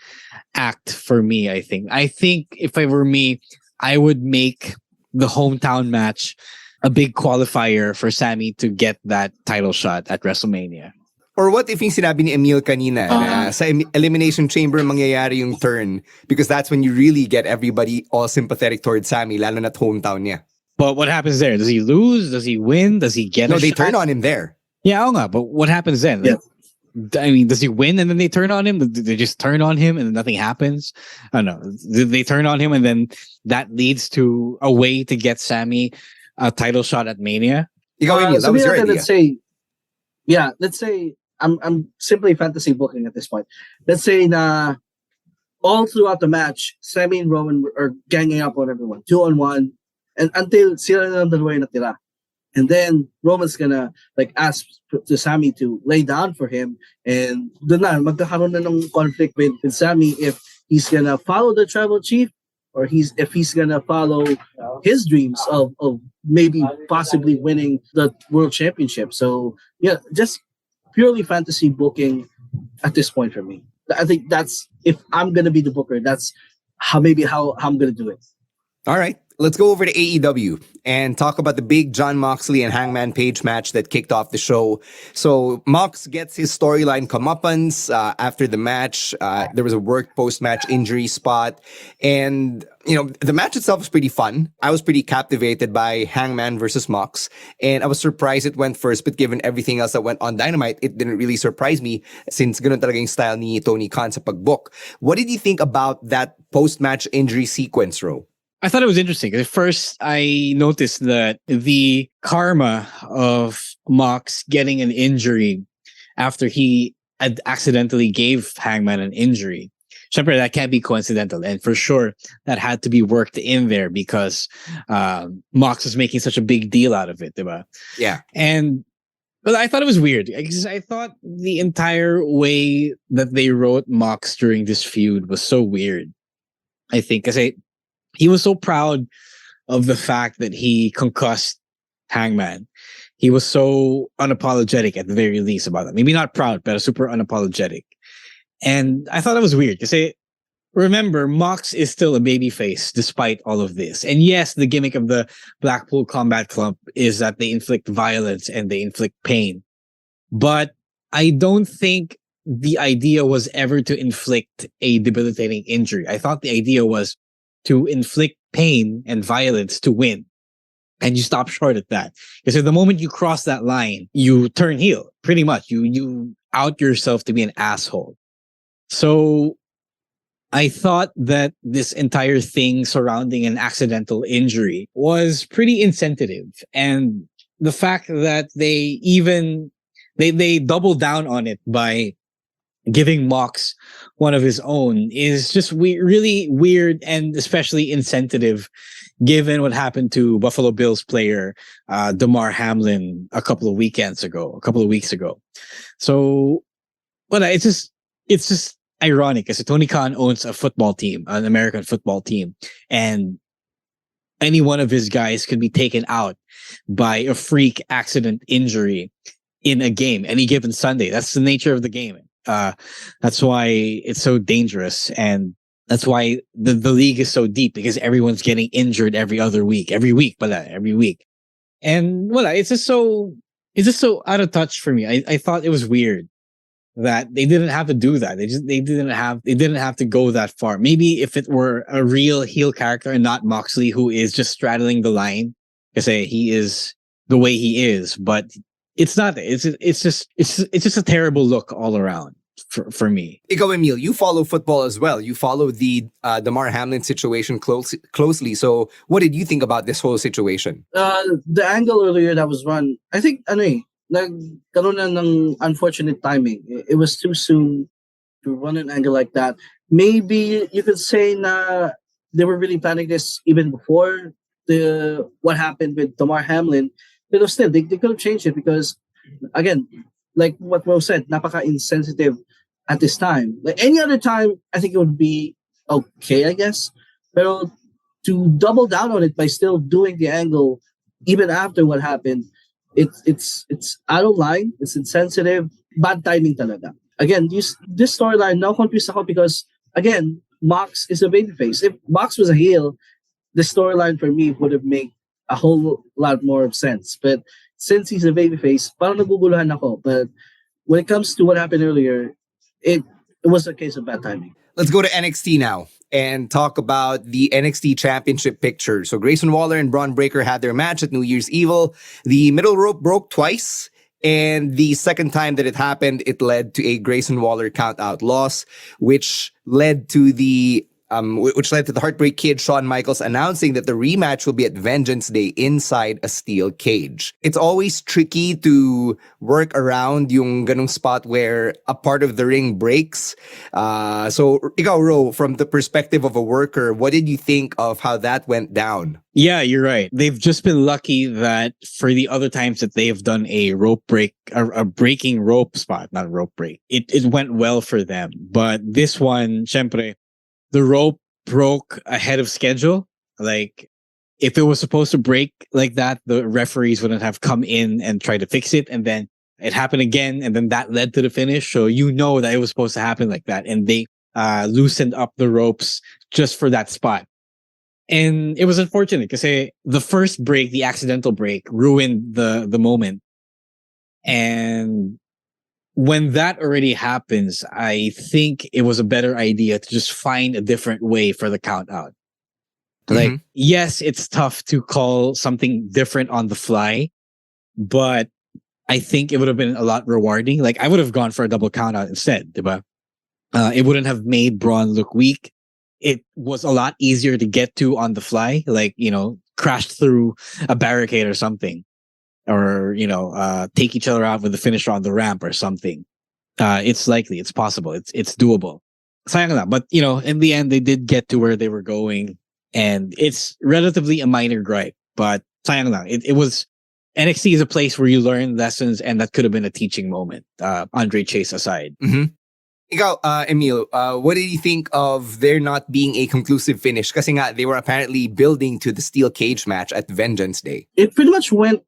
act for me, I think. I think if it were me, I would make the hometown match a big qualifier for Sammy to get that title shot at WrestleMania. Or what if yung sinabi ni Emile kanina na sa Elimination Chamber mangyayari yung turn, because that's when you really get everybody all sympathetic towards Sammy, lalo na't hometown niya. But what happens there? Does he lose? Does he win? Does he get No, a they shot? turn on him there. Yeah, but what happens then? Yeah. Does he win and then they turn on him? Do they just turn on him and then nothing happens? I don't know. They turn on him and then that leads to a way to get Sammy a title shot at Mania? Ikaw, Emile, that was your idea. Let's say I'm simply fantasy booking at this point. Let's say na all throughout the match, Sammy and Roman are ganging up on everyone, 2-on-1, and until sila na lang dalawa yung natira. And then Roman's gonna ask to Sammy to lay down for him, and doon na magkakaroon na ng conflict with Sammy if he's gonna follow the tribal chief or if he's gonna follow his dreams of maybe possibly winning the world championship. So yeah, just purely fantasy booking at this point for me. I think that's, if I'm gonna be the booker, that's how I'm gonna do it. All right. let's go over to AEW and talk about the big Jon Moxley and Hangman Page match that kicked off the show. So Mox gets his storyline comeuppance after the match. There was a work post-match injury spot. And, you know, the match itself was pretty fun. I was pretty captivated by Hangman versus Mox. And I was surprised it went first, but given everything else that went on Dynamite, it didn't really surprise me since ganun talaga yung style ni Tony Khan sa pag-book. What did you think about that post-match injury sequence, Ro? I thought it was interesting. At first, I noticed that the karma of Mox getting an injury after he had accidentally gave Hangman an injury. Syempre, that can't be coincidental. And for sure, that had to be worked in there because Mox was making such a big deal out of it, diba? Yeah. But I thought it was weird because I thought the entire way that they wrote Mox during this feud was so weird. I think because he was so proud of the fact that he concussed Hangman. He was so unapologetic at the very least about that. Maybe not proud, but super unapologetic. And I thought it was weird because remember, Mox is still a babyface despite all of this. And yes, the gimmick of the Blackpool Combat Club is that they inflict violence and they inflict pain. But I don't think the idea was ever to inflict a debilitating injury. I thought the idea was to inflict pain and violence to win. And you stop short at that. Because the moment you cross that line, you turn heel. Pretty much. You out yourself to be an asshole. So I thought that this entire thing surrounding an accidental injury was pretty insensitive. And the fact that they doubled down on it by giving Mox one of his own is just really weird and especially insensitive given what happened to Buffalo Bills player Damar Hamlin a couple of weeks ago. So, but it's just ironic because Tony Khan owns a football team, an American football team, and any one of his guys could be taken out by a freak accident injury in a game any given Sunday. That's the nature of the game. That's why it's so dangerous, and that's why the league is so deep because everyone's getting injured every week. And well, it's just so out of touch for me. I thought it was weird that they didn't have to do that. They didn't have to go that far. Maybe if it were a real heel character and not Moxley, who is just straddling the line, because he is the way he is, but it's not. It's just a terrible look all around for me. Ikaw, Emile, you follow football as well. You follow the Damar Hamlin situation closely. So what did you think about this whole situation? The angle earlier that was run, I think, nagkaroon na ng unfortunate timing. It was too soon to run an angle like that. Maybe you could say na they were really planning this even before what happened with Damar Hamlin. But still, they could have changed it because, again, like what Rose said, napaka-insensitive at this time. Like any other time, I think it would be okay, I guess. But to double down on it by still doing the angle, even after what happened, it's out of line. It's insensitive. Bad timing talaga. Again, this storyline, now confused ako because, again, Mox is a babyface. If Mox was a heel, the storyline for me would have made a whole lot more sense. But since he's a babyface, parang naguguluhan ako. But when it comes to what happened earlier, it was a case of bad timing. Let's go to NXT now and talk about the NXT Championship picture. So Grayson Waller and Braun Breaker had their match at New Year's Evil. The middle rope broke twice. And the second time that it happened, it led to a Grayson Waller count-out loss, which led to the Heartbreak Kid Shawn Michaels announcing that the rematch will be at Vengeance Day inside a steel cage. It's always tricky to work around yung ganung spot where a part of the ring breaks. So, ikaw, Ro, from the perspective of a worker, what did you think of how that went down? Yeah, you're right. They've just been lucky that for the other times that they have done a rope break, a breaking rope spot, not a rope break, it went well for them. But this one, syempre, the rope broke ahead of schedule. Like, if it was supposed to break like that, the referees wouldn't have come in and tried to fix it. And then it happened again. And then that led to the finish. So you know that it was supposed to happen like that. And they loosened up the ropes just for that spot. And it was unfortunate because the first break, the accidental break, ruined the moment. And when that already happens, I think it was a better idea to just find a different way for the count out. Like, yes, it's tough to call something different on the fly, but I think it would have been a lot rewarding. Like, I would have gone for a double count out instead, diba? It wouldn't have made Braun look weak. It was a lot easier to get to on the fly, like, crashed through a barricade or something, or, take each other out with the finisher on the ramp or something. It's likely, it's possible, it's doable. Sayang lang. But, in the end, they did get to where they were going, and it's relatively a minor gripe, but sayang lang. It was, NXT is a place where you learn lessons, and that could have been a teaching moment, Andre Chase aside. Ikaw, Emile, what did you think of there not being a conclusive finish? Kasi nga, they were apparently building to the steel cage match at Vengeance Day. It pretty much went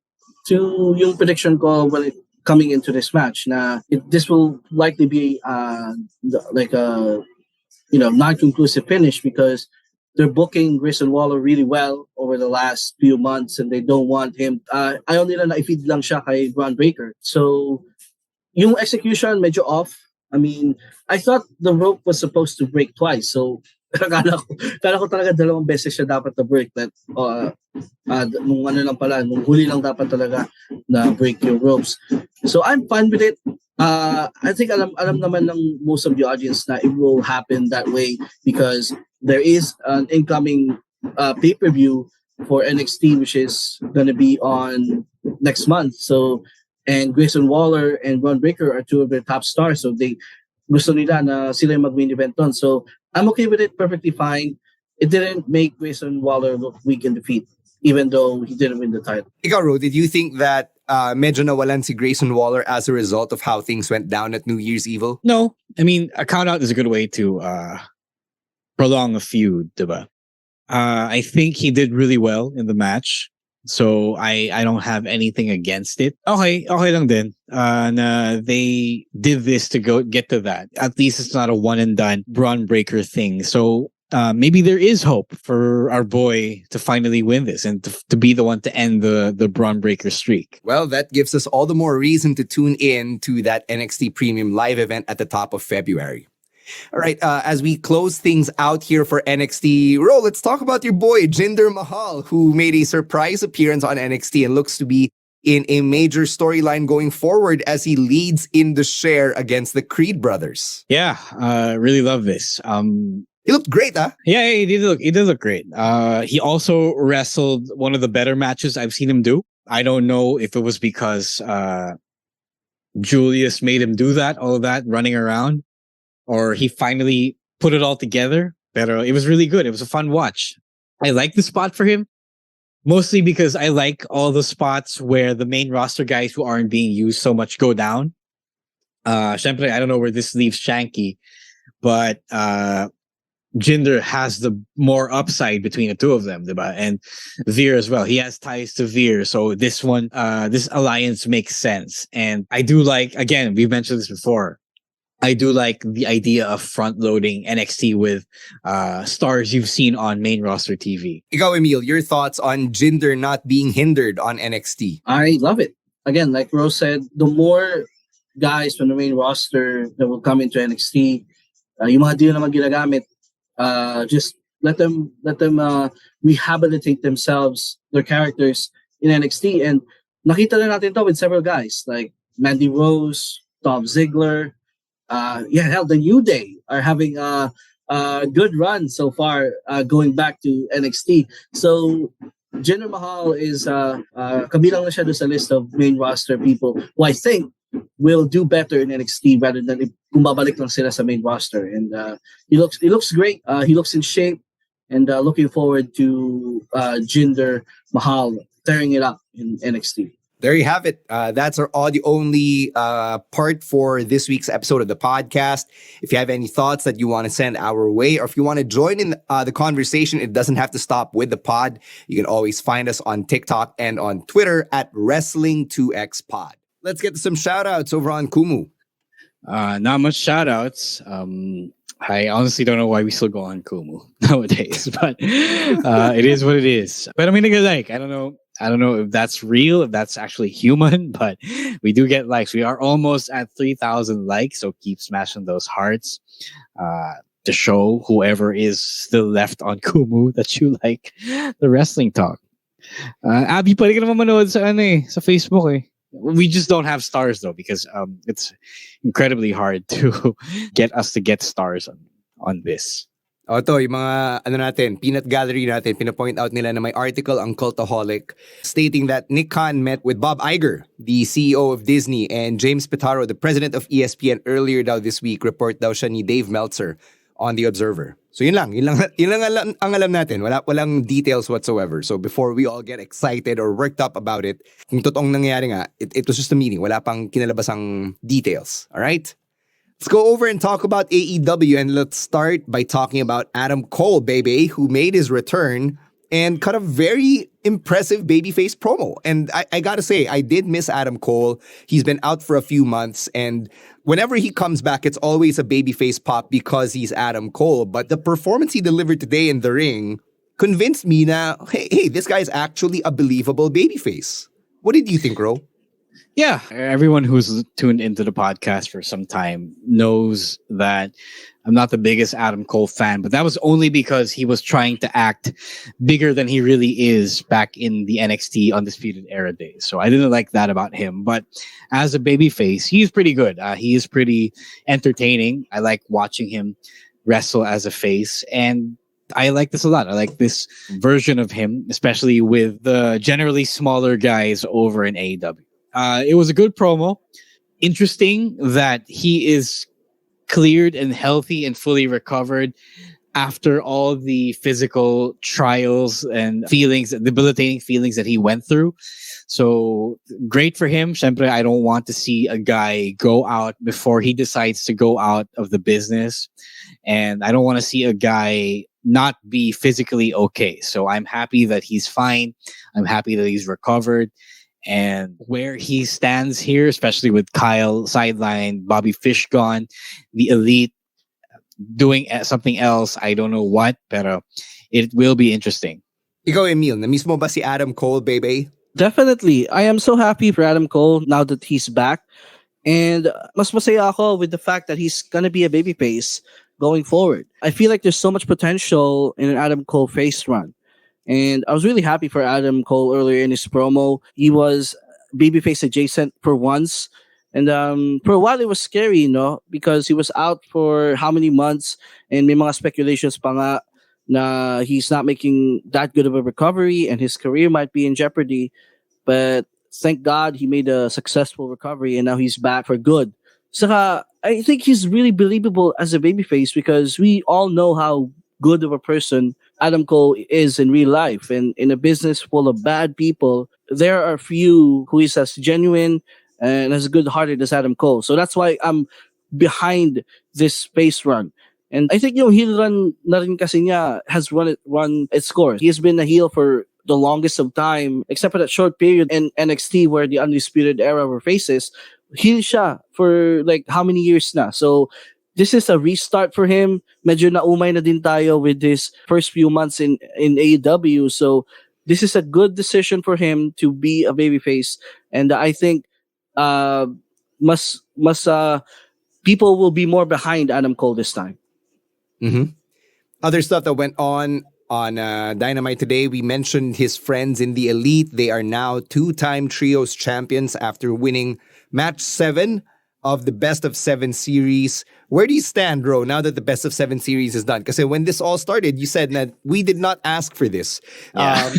to yung prediction ko coming into this match. This will likely be like a non-conclusive finish because they're booking Grayson Waller really well over the last few months, and they don't want him. Ayaw nila na i-feed lang siya kay Braun Breaker. So yung execution medyo off. I mean, I thought the rope was supposed to break twice. So, kala ko talaga dalawang beses siya dapat na break. That, nung huli lang dapat talaga na break yung ropes. So, I'm fine with it. I think alam naman ng most of the audience na it will happen that way because there is an incoming pay-per-view for NXT, which is going to be on next month. So, and Grayson Waller and Braun Breaker are two of their top stars. So they gusto nila na sila yung mag-main event on. So I'm okay with it, perfectly fine. It didn't make Grayson Waller look weak in defeat, even though he didn't win the title. Ikaw, Ro, did you think that medyo nawalan si Grayson Waller as a result of how things went down at New Year's Evil? No. I mean, a count out is a good way to prolong a feud, diba? I think he did really well in the match. So I don't have anything against it. Okay lang din. Na they did this to get to that. At least it's not a one and done Braun Breaker thing. So maybe there is hope for our boy to finally win this and to be the one to end the Braun Breaker streak. Well, that gives us all the more reason to tune in to that NXT Premium Live event at the top of February. All right, as we close things out here for NXT, Ro, let's talk about your boy, Jinder Mahal, who made a surprise appearance on NXT and looks to be in a major storyline going forward as he leads in the share against the Creed brothers. Yeah, really love this. He looked great, huh? Yeah, he did look great. He also wrestled one of the better matches I've seen him do. I don't know if it was because Julius made him do all of that running around, or he finally put it all together. But it was really good. It was a fun watch. I like the spot for him, mostly because I like all the spots where the main roster guys who aren't being used so much go down. Syempre, I don't know where this leaves Shanky, but Jinder has the more upside between the two of them, diba? And Veer as well. He has ties to Veer, so this alliance makes sense. And I do like, again, we've mentioned this before, I do like the idea of front-loading NXT with stars you've seen on main roster TV. Ikaw, Emile, your thoughts on Jinder not being hindered on NXT? I love it. Again, like Rose said, the more guys from the main roster that will come into NXT, yung mga di naman ginagamit, just let them rehabilitate themselves, their characters in NXT. And nakita na natin to with several guys like Mandy Rose, Dolph Ziggler. The New Day are having a good run so far going back to NXT. So Jinder Mahal is kabilang na siya sa list of main roster people who I think will do better in NXT rather than kung babalik lang sila sa main roster. And he looks great. He looks in shape, and looking forward to Jinder Mahal tearing it up in NXT. There you have it. That's our audio-only part for this week's episode of the podcast. If you have any thoughts that you want to send our way, or if you want to join in the conversation, it doesn't have to stop with the pod. You can always find us on TikTok and on Twitter at Wrestling2XPod. Let's get to some shout-outs over on Kumu. Not much shout-outs. I honestly don't know why we still go on Kumu nowadays, but it is what it is. But I mean, like, I don't know. I don't know if that's real, if that's actually human, but we do get likes. We are almost at 3,000 likes, so keep smashing those hearts to show whoever is still left on Kumu that you like the wrestling talk. Abby, pwede ka naman manood sa, sa Facebook eh. We just don't have stars though because it's incredibly hard to get us to get stars on this. O to, yung mga peanut gallery natin, pinapoint out nila na may article ang Cultaholic stating that Nick Khan met with Bob Iger, the CEO of Disney, and James Pitaro, the president of ESPN, earlier daw this week. Report daw siya ni Dave Meltzer on The Observer. So yun lang ang alam natin. Walang details whatsoever. So before we all get excited or worked up about it, kung totoong nangyari nga, it was just a meeting. Wala pang kinalabasang details. All right? Let's go over and talk about AEW, and let's start by talking about Adam Cole, baby, who made his return and cut a very impressive babyface promo. And I gotta say, I did miss Adam Cole. He's been out for a few months, and whenever he comes back, it's always a babyface pop because he's Adam Cole. But the performance he delivered today in the ring convinced me na, hey, this guy is actually a believable babyface. What did you think, Ro? Yeah, everyone who's tuned into the podcast for some time knows that I'm not the biggest Adam Cole fan, but that was only because he was trying to act bigger than he really is back in the NXT Undisputed Era days. So I didn't like that about him. But as a babyface, he's pretty good. He is pretty entertaining. I like watching him wrestle as a face, and I like this a lot. I like this version of him, especially with the generally smaller guys over in AEW. It was a good promo. Interesting that he is cleared and healthy and fully recovered after all the physical trials and feelings, debilitating feelings that he went through. So great for him. Syempre, I don't want to see a guy go out before he decides to go out of the business. And I don't want to see a guy not be physically okay. So I'm happy that he's fine. I'm happy that he's recovered. And where he stands here, especially with Kyle sidelined, Bobby Fish gone, the Elite doing something else, I don't know what, but it will be interesting. Ikaw, Emile, na-miss mo ba si Adam Cole, baby? Definitely. I am so happy for Adam Cole now that he's back. And mas masaya ako with the fact that he's gonna be a babyface going forward. I feel like there's so much potential in an Adam Cole face run. And I was really happy for Adam Cole earlier in his promo. He was babyface adjacent for once. And for a while, it was scary, because he was out for how many months. And may mga speculations pa nga na he's not making that good of a recovery and his career might be in jeopardy. But thank God he made a successful recovery and now he's back for good. Saka, I think he's really believable as a babyface because we all know how good of a person Adam Cole is in real life. And in a business full of bad people, there are few who is as genuine and as good-hearted as Adam Cole. So that's why I'm behind this space run. And I think heel run na rin kasi niya has run its course. He has been a heel for the longest of time, except for that short period in NXT where the Undisputed Era were faces. Heel siya for like how many years na. So this is a restart for him. Medyo naumay na din tayo with his first few months in AEW. So this is a good decision for him to be a babyface. And I think people will be more behind Adam Cole this time. Mm-hmm. Other stuff that went on Dynamite today, we mentioned his friends in the Elite. They are now 2-time Trios champions after winning match 7 of the Best of 7 series. Where do you stand, Ro, now that the Best of 7 series is done? Because when this all started, you said that we did not ask for this. Yeah.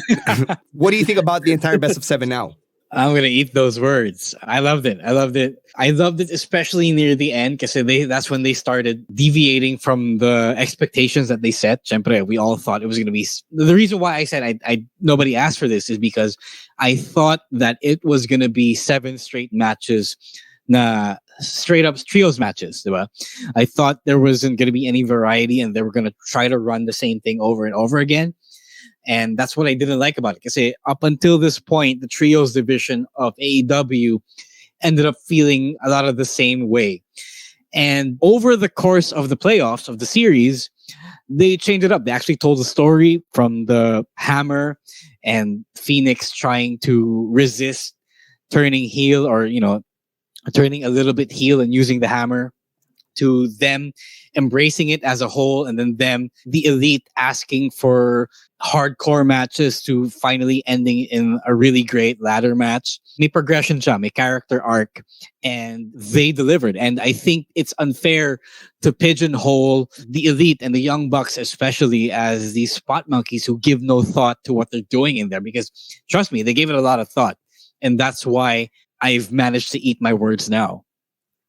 What do you think about the entire Best of 7 now? I'm going to eat those words. I loved it. I loved it, especially near the end, because that's when they started deviating from the expectations that they set. Syempre, we all thought it was going to be... The reason why I said nobody asked for this is because I thought that it was going to be 7 straight matches, na straight up trios matches. Diba? I thought there wasn't going to be any variety and they were going to try to run the same thing over and over again. And that's what I didn't like about it. Because up until this point, the trios division of AEW ended up feeling a lot of the same way. And over the course of the playoffs of the series, they changed it up. They actually told the story from the hammer and Phoenix trying to resist turning heel, or, turning a little bit heel and using the hammer, to them embracing it as a whole, and then the Elite, asking for hardcore matches to finally ending in a really great ladder match. May progression siya, may character arc, and they delivered. And I think it's unfair to pigeonhole the Elite and the Young Bucks especially as these spot monkeys who give no thought to what they're doing in there, because trust me, they gave it a lot of thought. And that's why I've managed to eat my words now.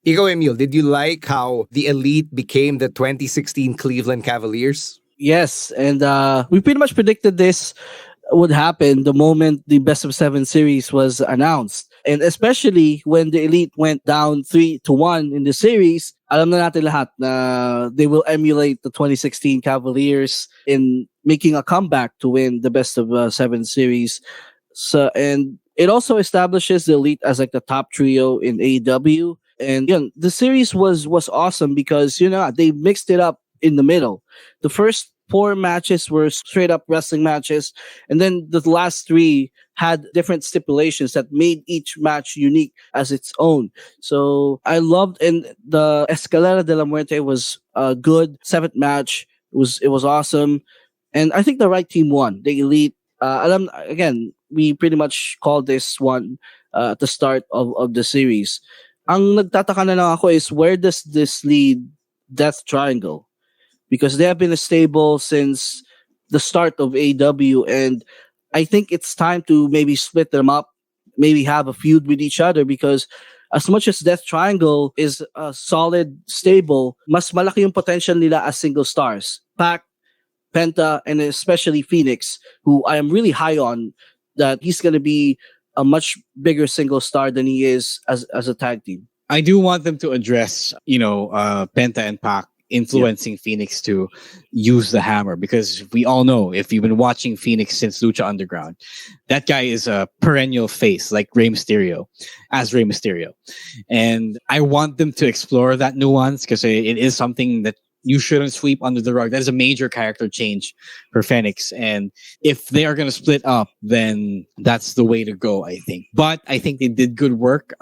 Ikaw, Emil, did you like how the Elite became the 2016 Cleveland Cavaliers? Yes, and we pretty much predicted this would happen the moment the best of 7 series was announced. And especially when the Elite went down 3-1 in the series, alam na natin lahat na they will emulate the 2016 Cavaliers in making a comeback to win the best of 7 series. So, and it also establishes the Elite as like the top trio in AEW. And the series was awesome because they mixed it up in the middle. The first 4 matches were straight up wrestling matches, and then the last 3 had different stipulations that made each match unique as its own. So I loved, and the Escalera de la Muerte was a good 7th match. It was awesome, and I think the right team won. The Elite. Again, we pretty much called this one at the start of the series. Ang nagtataka na lang ako is, where does this lead Death Triangle? Because they have been a stable since the start of AEW, and I think it's time to maybe split them up, maybe have a feud with each other, because as much as Death Triangle is a solid stable, mas malaki yung potential nila as single stars. Pac, Penta, and especially Phoenix, who I am really high on, that he's going to be a much bigger single star than he is as a tag team. I do want them to address, Penta and Pac influencing Phoenix to use the hammer, because we all know, if you've been watching Phoenix since Lucha Underground, that guy is a perennial face like Rey Mysterio. And I want them to explore that nuance, because it is something that you shouldn't sweep under the rug. That is a major character change for Phoenix. And if they are going to split up, then that's the way to go, I think. But I think they did good work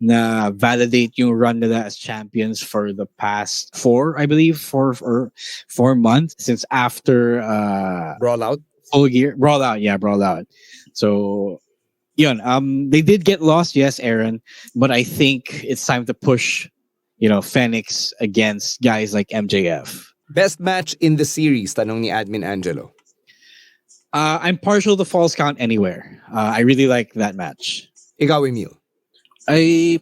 na validate yung run nila as champions for the past 4 months, since after Brawl Out? Full Gear. Brawl Out. So, they did get lost, yes, Aaron. But I think it's time to push Phoenix against guys like MJF. Best match in the series, tanong ni Admin Angelo. I'm partial to Falls Count Anywhere. I really like that match. Ikaw, Emil.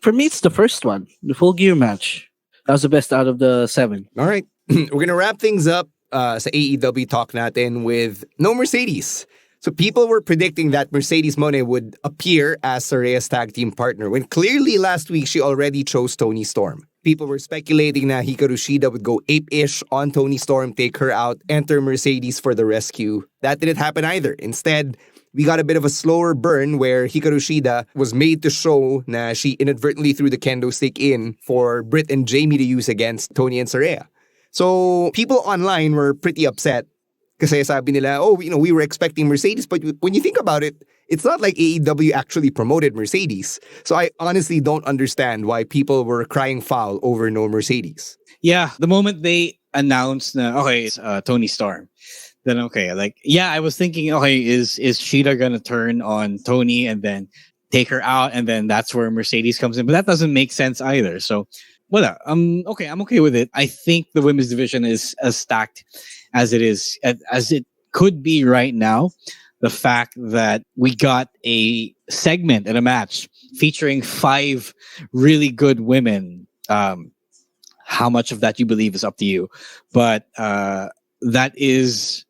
For me, it's the first one, the Full Gear match. That was the best out of the 7. All right. We're going to wrap things up sa AEW talk natin with no Mercedes. So people were predicting that Mercedes Moné would appear as Soraya's tag team partner, when clearly last week she already chose Toni Storm. People were speculating na Hikaru Shida would go ape-ish on Toni Storm, take her out, enter Mercedes for the rescue. That didn't happen either. Instead, we got a bit of a slower burn where Hikaru Shida was made to show na she inadvertently threw the kendo stick in for Britt and Jamie to use against Toni and Saraya. So people online were pretty upset kasi sabi nila, we were expecting Mercedes, but when you think about it, it's not like AEW actually promoted Mercedes. So I honestly don't understand why people were crying foul over no Mercedes. Yeah, the moment they announced it's Toni Storm, then I was thinking, is Shida gonna turn on Toni and then take her out, and then that's where Mercedes comes in? But that doesn't make sense either. So, I'm okay with it. I think the women's division is as stacked as it is, as it could be right now. The fact that we got a segment and a match featuring 5 really good women. How much of that you believe is up to you. But that is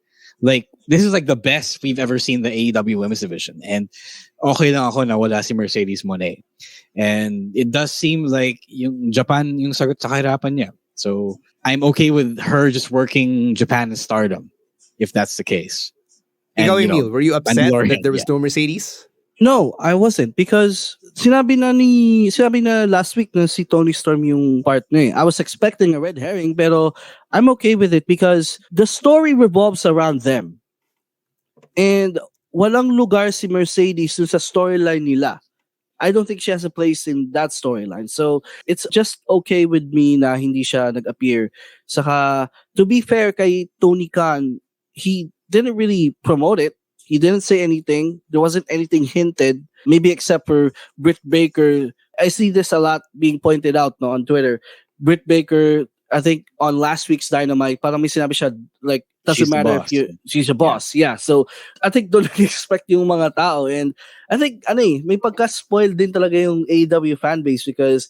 this is the best we've ever seen the AEW women's division. And okay lang ako na wala si Mercedes Moné. And it does seem like yung Japan yung sagot sa kahirapan niya. So I'm okay with her just working Japan and Stardom, if that's the case. Ikaw, Emil, were you upset that there was no Mercedes? No, I wasn't because sinabi na last week na si Tony Storm yung partner. I was expecting a red herring pero I'm okay with it because the story revolves around them. And walang lugar si Mercedes dun sa storyline nila. I don't think she has a place in that storyline. So, it's just okay with me na hindi siya nag-appear. Saka, to be fair kay Tony Khan, he didn't really promote it. He didn't say anything. There wasn't anything hinted. Maybe except for Britt Baker. I see this a lot being pointed out no, on Twitter. Britt Baker, I think on last week's Dynamite, parang may sinabi siya, like, doesn't She's the matter boss. if she's a boss. Yeah. So, I think doon expect yung mga tao. And I think, may pagka-spoiled din talaga yung AEW fan base because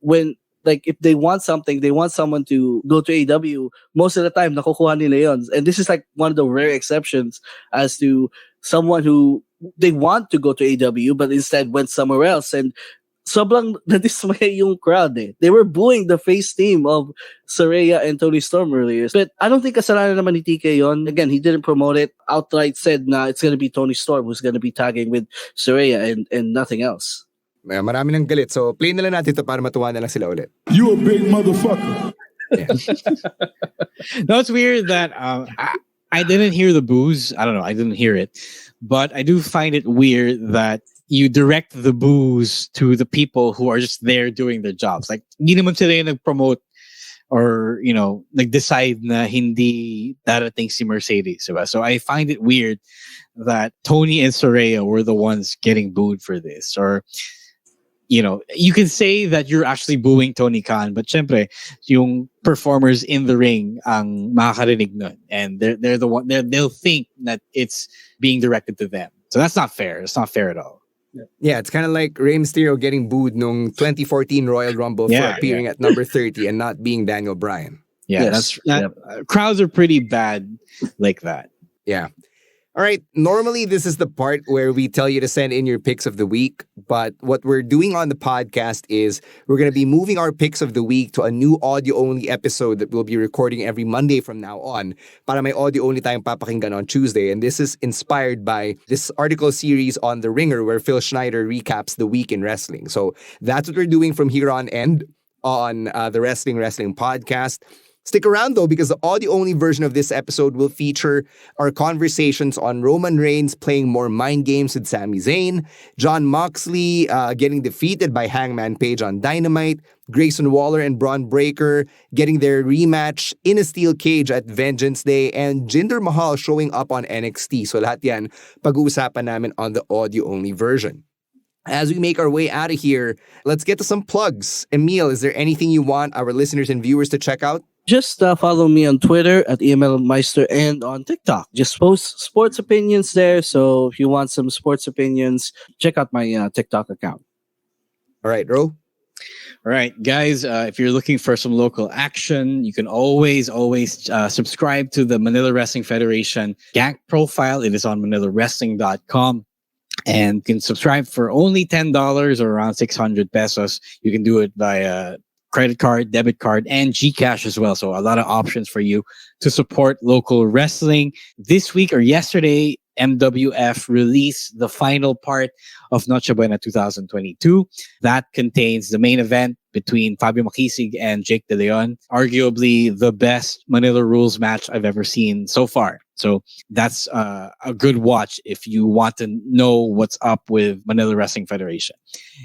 when, like, if they want something, they want someone to go to AEW, most of the time, nakukuha nila yun. And this is like one of the rare exceptions as to someone who they want to go to AEW, but instead went somewhere else. And sobrang nadismay yung crowd eh. They were booing the face team of Saraya and Tony Storm earlier. But I don't think kasalanan naman ni TK yon. Again, he didn't promote it. Outright said na it's gonna be Tony Storm who's gonna be tagging with Saraya and nothing else. Marami nang galit. So, play na lang natin ito para matuwa na lang sila ulit. You a big motherfucker. Yeah. No, it's weird that I didn't hear the boos. I don't know. I didn't hear it. But I do find it weird that you direct the boos to the people who are just there doing their jobs. Like, hindi naman sila yung nag-promote or, nag-decide na hindi darating si Mercedes. Diba? So I find it weird that Tony and Saraya were the ones getting booed for this. Or, you can say that you're actually booing Tony Khan, but syempre, yung performers in the ring ang makakarinig nun. And they're the one, they'll think that it's being directed to them. So that's not fair. It's not fair at all. Yeah, it's kind of like Rey Mysterio getting booed nung 2014 Royal Rumble for appearing at number 30 and not being Daniel Bryan. Yeah, crowds are pretty bad like that. Yeah. All right. Normally, this is the part where we tell you to send in your picks of the week. But what we're doing on the podcast is we're going to be moving our picks of the week to a new audio-only episode that we'll be recording every Monday from now on. Para may audio-only tayong papakinggan on Tuesday. And this is inspired by this article series on The Ringer where Phil Schneider recaps the week in wrestling. So that's what we're doing from here on end on the Wrestling podcast. Stick around, though, because the audio-only version of this episode will feature our conversations on Roman Reigns playing more mind games with Sami Zayn, Jon Moxley getting defeated by Hangman Page on Dynamite, Grayson Waller and Braun Breaker getting their rematch in a steel cage at Vengeance Day, and Jinder Mahal showing up on NXT. So lahat yan, pag-uusapan namin on the audio-only version. As we make our way out of here, let's get to some plugs. Emile, is there anything you want our listeners and viewers to check out? Just follow me on Twitter at EMLMeister and on TikTok. Just post sports opinions there. So if you want some sports opinions, check out my TikTok account. All right, Ro. All right, guys, if you're looking for some local action, you can always subscribe to the Manila Wrestling Federation Gank profile. It is on manilawrestling.com. And you can subscribe for only $10 or around 600 pesos. You can do it via credit card, debit card, and GCash as well. So a lot of options for you to support local wrestling. This week or yesterday, MWF released the final part of Noche Buena 2022. That contains the main event between Fabio Makisig and Jake De Leon. Arguably the best Manila Rules match I've ever seen so far. So that's a good watch if you want to know what's up with Manila Wrestling Federation.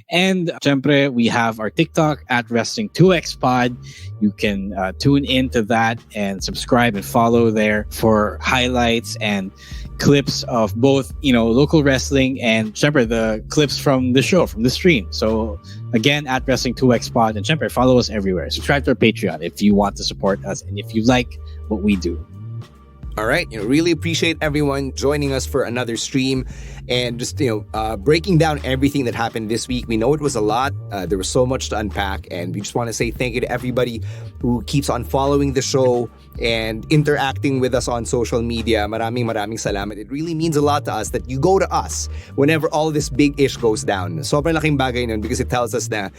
And syempre, we have our TikTok at Wrestling2XPod. You can tune into that and subscribe and follow there for highlights and clips of both, local wrestling and syempre the clips from the show, from the stream. So again, at Wrestling2XPod, and syempre, follow us everywhere. Subscribe to our Patreon if you want to support us and if you like what we do. All right. Really appreciate everyone joining us for another stream and just, breaking down everything that happened this week. We know it was a lot. There was so much to unpack, and we just want to say thank you to everybody who keeps on following the show, and interacting with us on social media. Maraming salamat. It really means a lot to us that you go to us whenever all this big ish goes down. Sobrang laking bagay nun because it tells us na,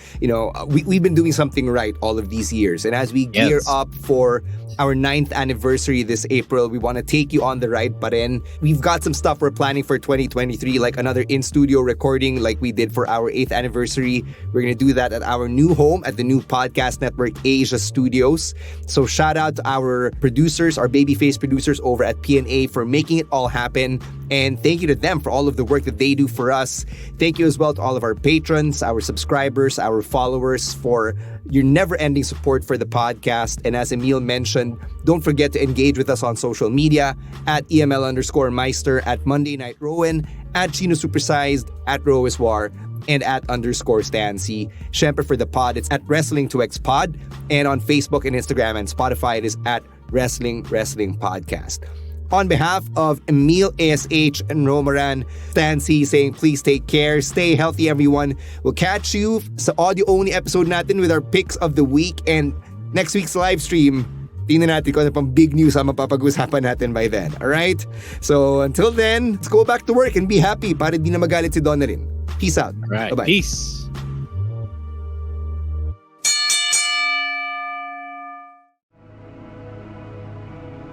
we've been doing something right all of these years. And as we gear up for our 9th anniversary this April, we want to take you on the ride pa rin. We've got some stuff we're planning for 2023, like another in-studio recording like we did for our 8th anniversary. We're going to do that at our new home at the new podcast network, Asia Studios. So shout out to our producers, our babyface producers over at PNA for making it all happen. And thank you to them for all of the work that they do for us. Thank you as well to all of our patrons, our subscribers, our followers for your never-ending support for the podcast. And as Emile mentioned, don't forget to engage with us on social media at EML_Meister, at Monday Night Rowan, at Chino Supersized, at Rowiswar, and at _Stancy. Syempre for the pod, it's at Wrestling2X Pod. And on Facebook and Instagram and Spotify, it is at Wrestling Podcast. On behalf of Emile ASH and Romaran, Stancy saying please take care, stay healthy everyone. We'll catch you sa audio-only episode natin with our picks of the week, and next week's live stream, tingnan natin kung ano pang big news ang mapapag-usapan natin by then. Alright? So until then, let's go back to work and be happy para di na magalit si Donna rin. Peace out. Alright, bye-bye. Peace.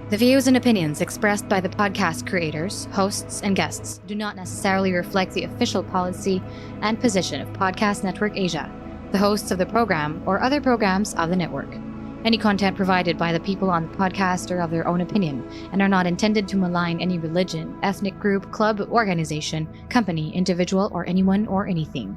The views and opinions expressed by the podcast creators, hosts, and guests do not necessarily reflect the official policy and position of Podcast Network Asia, the hosts of the program, or other programs of the network. Any content provided by the people on the podcast are of their own opinion and are not intended to malign any religion, ethnic group, club, organization, company, individual, or anyone or anything.